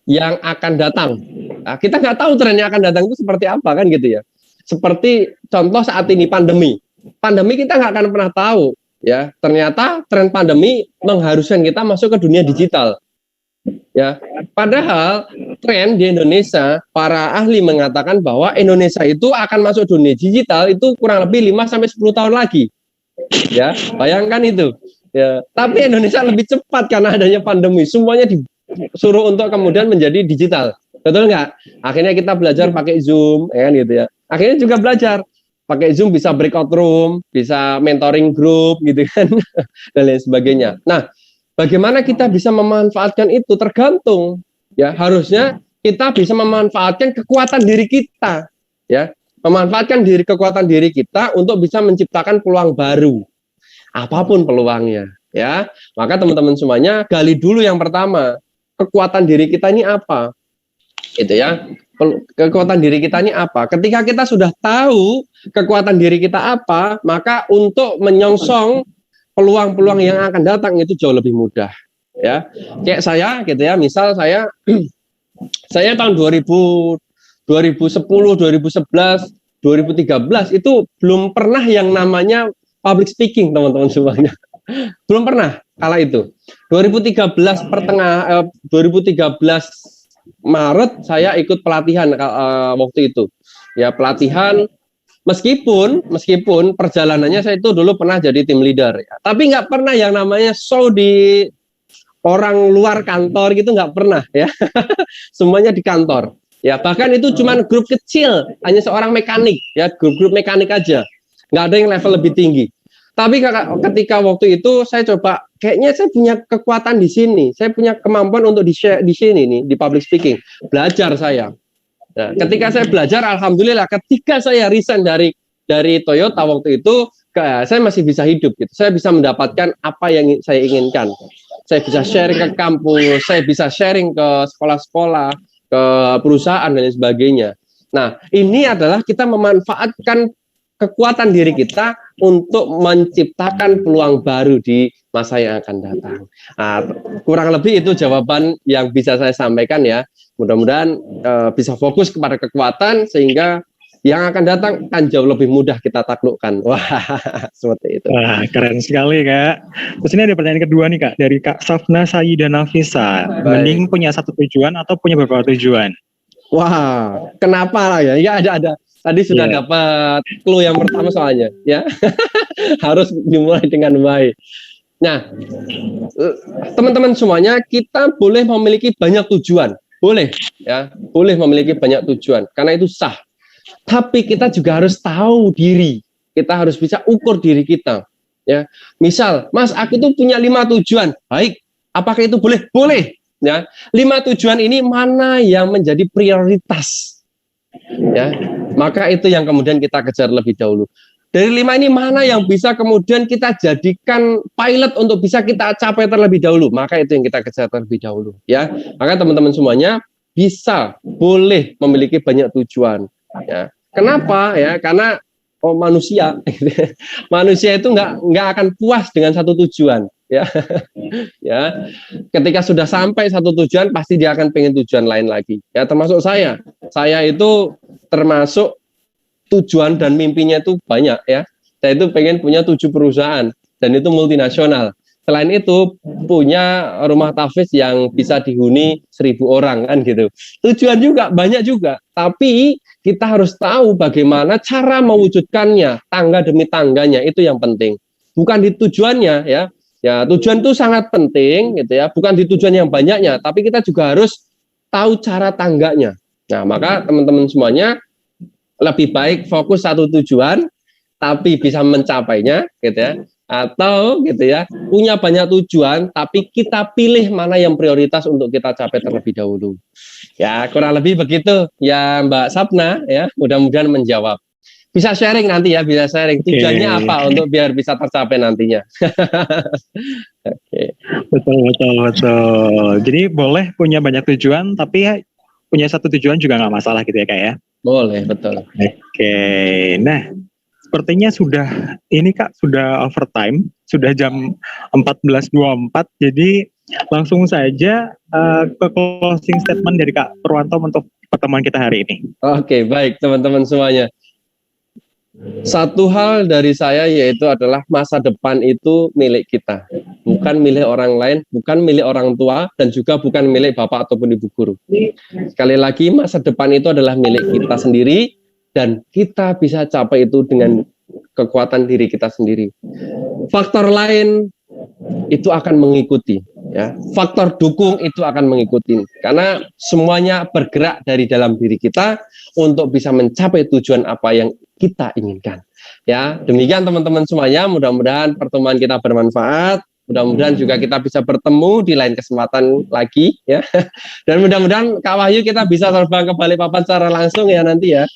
yang akan datang. Nah, kita nggak tahu tren yang akan datang itu seperti apa kan gitu ya. Seperti contoh saat ini pandemi kita nggak akan pernah tahu ya. Ternyata tren pandemi mengharuskan kita masuk ke dunia digital. Ya, padahal tren di Indonesia, para ahli mengatakan bahwa Indonesia itu akan masuk dunia digital itu kurang lebih 5-10 tahun lagi. Ya, bayangkan itu. Ya, tapi Indonesia lebih cepat karena adanya pandemi. Semuanya disuruh untuk kemudian menjadi digital. Betul nggak? Akhirnya kita belajar pakai Zoom, ya kan gitu ya. Akhirnya juga belajar pakai Zoom bisa breakout room, bisa mentoring group gitu kan, dan lain sebagainya. Nah, bagaimana kita bisa memanfaatkan itu tergantung ya, harusnya kita bisa memanfaatkan kekuatan diri kita ya, memanfaatkan kekuatan diri kita untuk bisa menciptakan peluang baru apapun peluangnya ya. Maka teman-teman semuanya gali dulu yang pertama, kekuatan diri kita ini apa gitu ya. Kekuatan diri kita ini apa? Ketika kita sudah tahu kekuatan diri kita apa, maka untuk menyongsong peluang-peluang yang akan datang itu jauh lebih mudah ya. Kayak saya gitu ya, misal saya tahun 2010, 2011, 2013 itu belum pernah yang namanya public speaking teman-teman semuanya. Belum pernah kala itu. 2013 Maret saya ikut pelatihan waktu itu. Ya, pelatihan meskipun perjalanannya saya itu dulu pernah jadi tim leader ya. Tapi nggak pernah yang namanya show di orang luar kantor gitu, nggak pernah ya. Semuanya di kantor. Ya, bahkan itu cuma grup kecil, hanya seorang mekanik ya, grup mekanik aja. Nggak ada yang level lebih tinggi. Tapi ketika waktu itu saya coba, kayaknya saya punya kekuatan di sini, saya punya kemampuan untuk di sini nih, di public speaking. Belajar saya. Nah, ketika saya belajar, alhamdulillah, ketika saya resign dari Toyota waktu itu, saya masih bisa hidup gitu. Saya bisa mendapatkan apa yang saya inginkan. Saya bisa sharing ke kampus, saya bisa sharing ke sekolah-sekolah, ke perusahaan dan lain sebagainya. Nah, ini adalah kita memanfaatkan kekuatan diri kita untuk menciptakan peluang baru di masa yang akan datang. Nah, kurang lebih itu jawaban yang bisa saya sampaikan ya. Mudah-mudahan bisa fokus kepada kekuatan sehingga yang akan datang akan jauh lebih mudah kita taklukkan. Wah, seperti itu. Wah, keren sekali Kak. Terus ini ada pertanyaan kedua nih Kak, dari Kak Safna Sayida Nafisa. Mending punya satu tujuan atau punya beberapa tujuan? Wah, kenapa ya? Ya ada. Tadi sudah dapat clue yang pertama soalnya, ya. Harus dimulai dengan baik. Nah, teman-teman semuanya, kita boleh memiliki banyak tujuan, boleh, ya, boleh memiliki banyak tujuan, karena itu sah. Tapi kita juga harus tahu diri, kita harus bisa ukur diri kita, ya. Misal, Mas, aku tuh punya 5 tujuan, baik. Apakah itu boleh? Boleh, ya. 5 tujuan ini mana yang menjadi prioritas? Ya, maka itu yang kemudian kita kejar lebih dahulu. Dari 5 ini mana yang bisa kemudian kita jadikan pilot untuk bisa kita capai terlebih dahulu, maka itu yang kita kejar terlebih dahulu ya. Maka teman-teman semuanya bisa, boleh memiliki banyak tujuan ya. Kenapa ya? Karena manusia manusia itu nggak akan puas dengan satu tujuan ya. Ya, ketika sudah sampai satu tujuan pasti dia akan pengen tujuan lain lagi ya, termasuk saya itu termasuk tujuan dan mimpinya itu banyak ya. Saya itu pengen punya 7 perusahaan dan itu multinasional. Selain itu punya rumah tahfiz yang bisa dihuni 1000 orang kan gitu. Tujuan juga banyak juga, tapi kita harus tahu bagaimana cara mewujudkannya, tangga demi tangganya, itu yang penting. Bukan di tujuannya ya. Ya, tujuan itu sangat penting gitu ya, bukan di tujuan yang banyaknya, tapi kita juga harus tahu cara tangganya. Nah, maka teman-teman semuanya lebih baik fokus satu tujuan tapi bisa mencapainya gitu ya, atau gitu ya punya banyak tujuan tapi kita pilih mana yang prioritas untuk kita capai terlebih dahulu. Ya kurang lebih begitu ya Mbak Sapna ya, mudah-mudahan menjawab. Bisa sharing nanti ya, bisa sharing tujuannya apa untuk biar bisa tercapai nantinya. Oke. Betul. Jadi boleh punya banyak tujuan, tapi punya satu tujuan juga nggak masalah gitu ya Kak ya? Boleh, betul. Oke, nah sepertinya ini Kak sudah overtime, sudah jam 14.24, jadi langsung saja ke closing statement dari Kak Purwanto untuk pertemuan kita hari ini. Oke, baik teman-teman semuanya. Satu hal dari saya yaitu adalah masa depan itu milik kita, bukan milik orang lain, bukan milik orang tua, dan juga bukan milik bapak ataupun ibu guru. Sekali lagi, masa depan itu adalah milik kita sendiri dan kita bisa capai itu dengan kekuatan diri kita sendiri. Faktor lain itu akan mengikuti, ya. Faktor dukung itu akan mengikuti, karena semuanya bergerak dari dalam diri kita untuk bisa mencapai tujuan apa yang kita inginkan. Ya, demikian teman-teman semuanya, mudah-mudahan pertemuan kita bermanfaat, mudah-mudahan juga kita bisa bertemu di lain kesempatan lagi ya. Dan mudah-mudahan Kak Wahyu kita bisa terbang ke Balikpapan secara langsung ya nanti ya.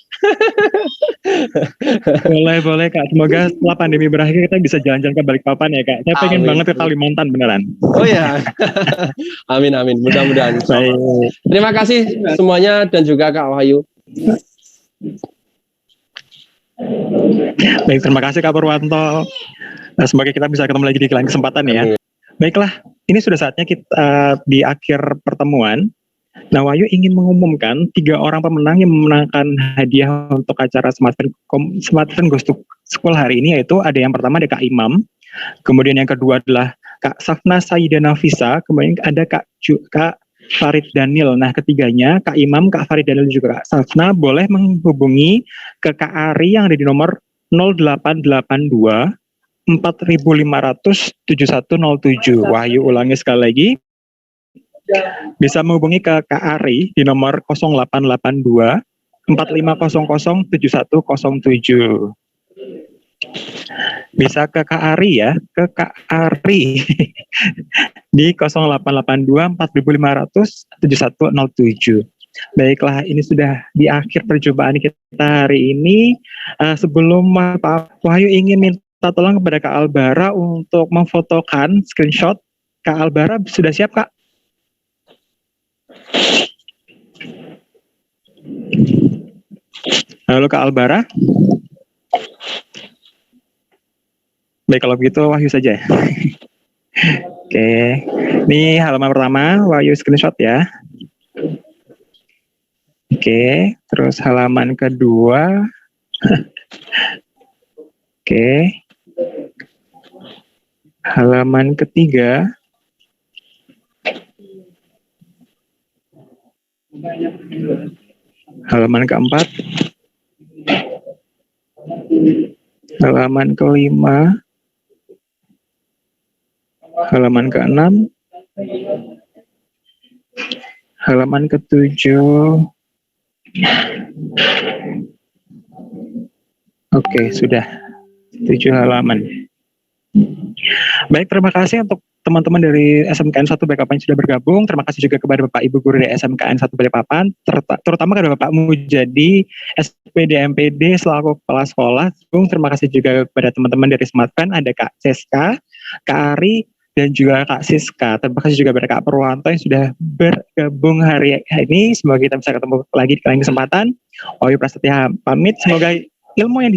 Boleh Kak, semoga setelah pandemi berakhir kita bisa jalan-jalan ke Balikpapan ya Kak. Saya pengen banget ke Kalimantan beneran. Oh ya. Amin, mudah-mudahan. Terima kasih semuanya dan juga Kak Wahyu. Baik, terima kasih Kak Purwanto. Nah, semoga kita bisa ketemu lagi di lain kesempatan ya. Baiklah, ini sudah saatnya kita di akhir pertemuan. Nah, Wahyu ingin mengumumkan 3 orang pemenang yang memenangkan hadiah untuk acara Smartfren Goes to School hari ini, yaitu ada yang pertama ada Kak Imam, kemudian yang kedua adalah Kak Safna Saida Nafisa, kemudian ada Kak Farid Daniel. Nah, ketiganya Kak Imam, Kak Farid Daniel juga Kak Safna boleh menghubungi ke Kak Ari yang ada di nomor 0882 4500 7107. Wahyu ulangi sekali lagi. Bisa menghubungi ke Kak Ari di nomor 0882 4500 7107. Bisa ke Kak Ari ya, ke Kak Ari di 0882 4500 7107. Baiklah, ini sudah di akhir perjumpaan kita hari ini. Sebelum Pak Wahyu ingin minta tolong kepada Kak Albara untuk memfotokan screenshot. Kak Albara sudah siap Kak? Halo Kak Albara. Baik, kalau begitu Wahyu saja. Oke, ini halaman pertama, Wahyu screenshot ya. Oke, terus halaman kedua. Oke. Halaman ketiga. Halaman keempat. Halaman kelima. Halaman ke-6, halaman ke-7, oke sudah 7 halaman. Baik, terima kasih untuk teman-teman dari SMKN 1 Balikpapan yang sudah bergabung. Terima kasih juga kepada Bapak Ibu Guru dari SMKN 1 Balikpapan, terutama kepada Bapak Mujadi, SPD MPD selaku kepala sekolah. Terima kasih juga kepada teman-teman dari Smartfren, ada Kak Ceska, Kak Ari, dan juga Kak Siska. Terima kasih juga kepada Kak Purwanto yang sudah bergabung hari ini. Semoga kita bisa ketemu lagi di lain kesempatan. Wahyu Prasetya pamit. Semoga ilmu yang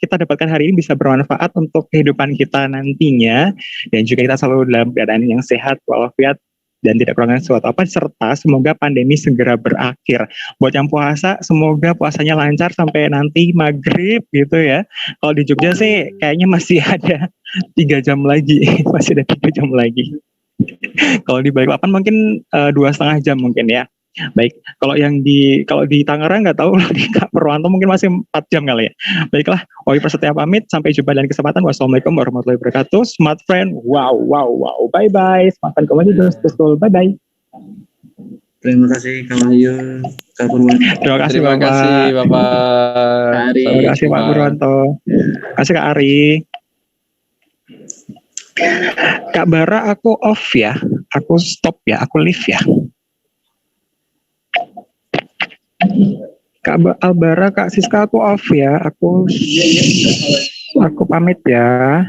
kita dapatkan hari ini bisa bermanfaat untuk kehidupan kita nantinya. Dan juga kita selalu dalam keadaan yang sehat, walafiat, dan tidak kurangnya sesuatu apa, serta semoga pandemi segera berakhir. Buat yang puasa, semoga puasanya lancar sampai nanti maghrib gitu ya. Kalau di Jogja sih kayaknya masih ada 3 jam lagi, masih ada 3 jam lagi. Kalau di Balikpapan mungkin 2,5 jam mungkin ya. Baik, kalau di Tangerang nggak tahu, di Kak Purwanto mungkin masih 4 jam kali ya. Baiklah, Wahyu Prasetya pamit, sampai jumpa dalam kesempatan. Wassalamualaikum warahmatullahi wabarakatuh. Smartfren, wow, bye bye. Smartfren kembali terus, bye bye. Terima kasih Kak Wahyu, Kak Purwan. Terima kasih Terima Bapak. kasih Bapak. Ari. Terima Sampai kasih Pak jumpa. Purwanto. Terima kasih Kak Ari. Kak Bara aku off ya. Aku stop ya. Aku leave ya. Albara, Kak Siska aku off ya. Aku pamit ya.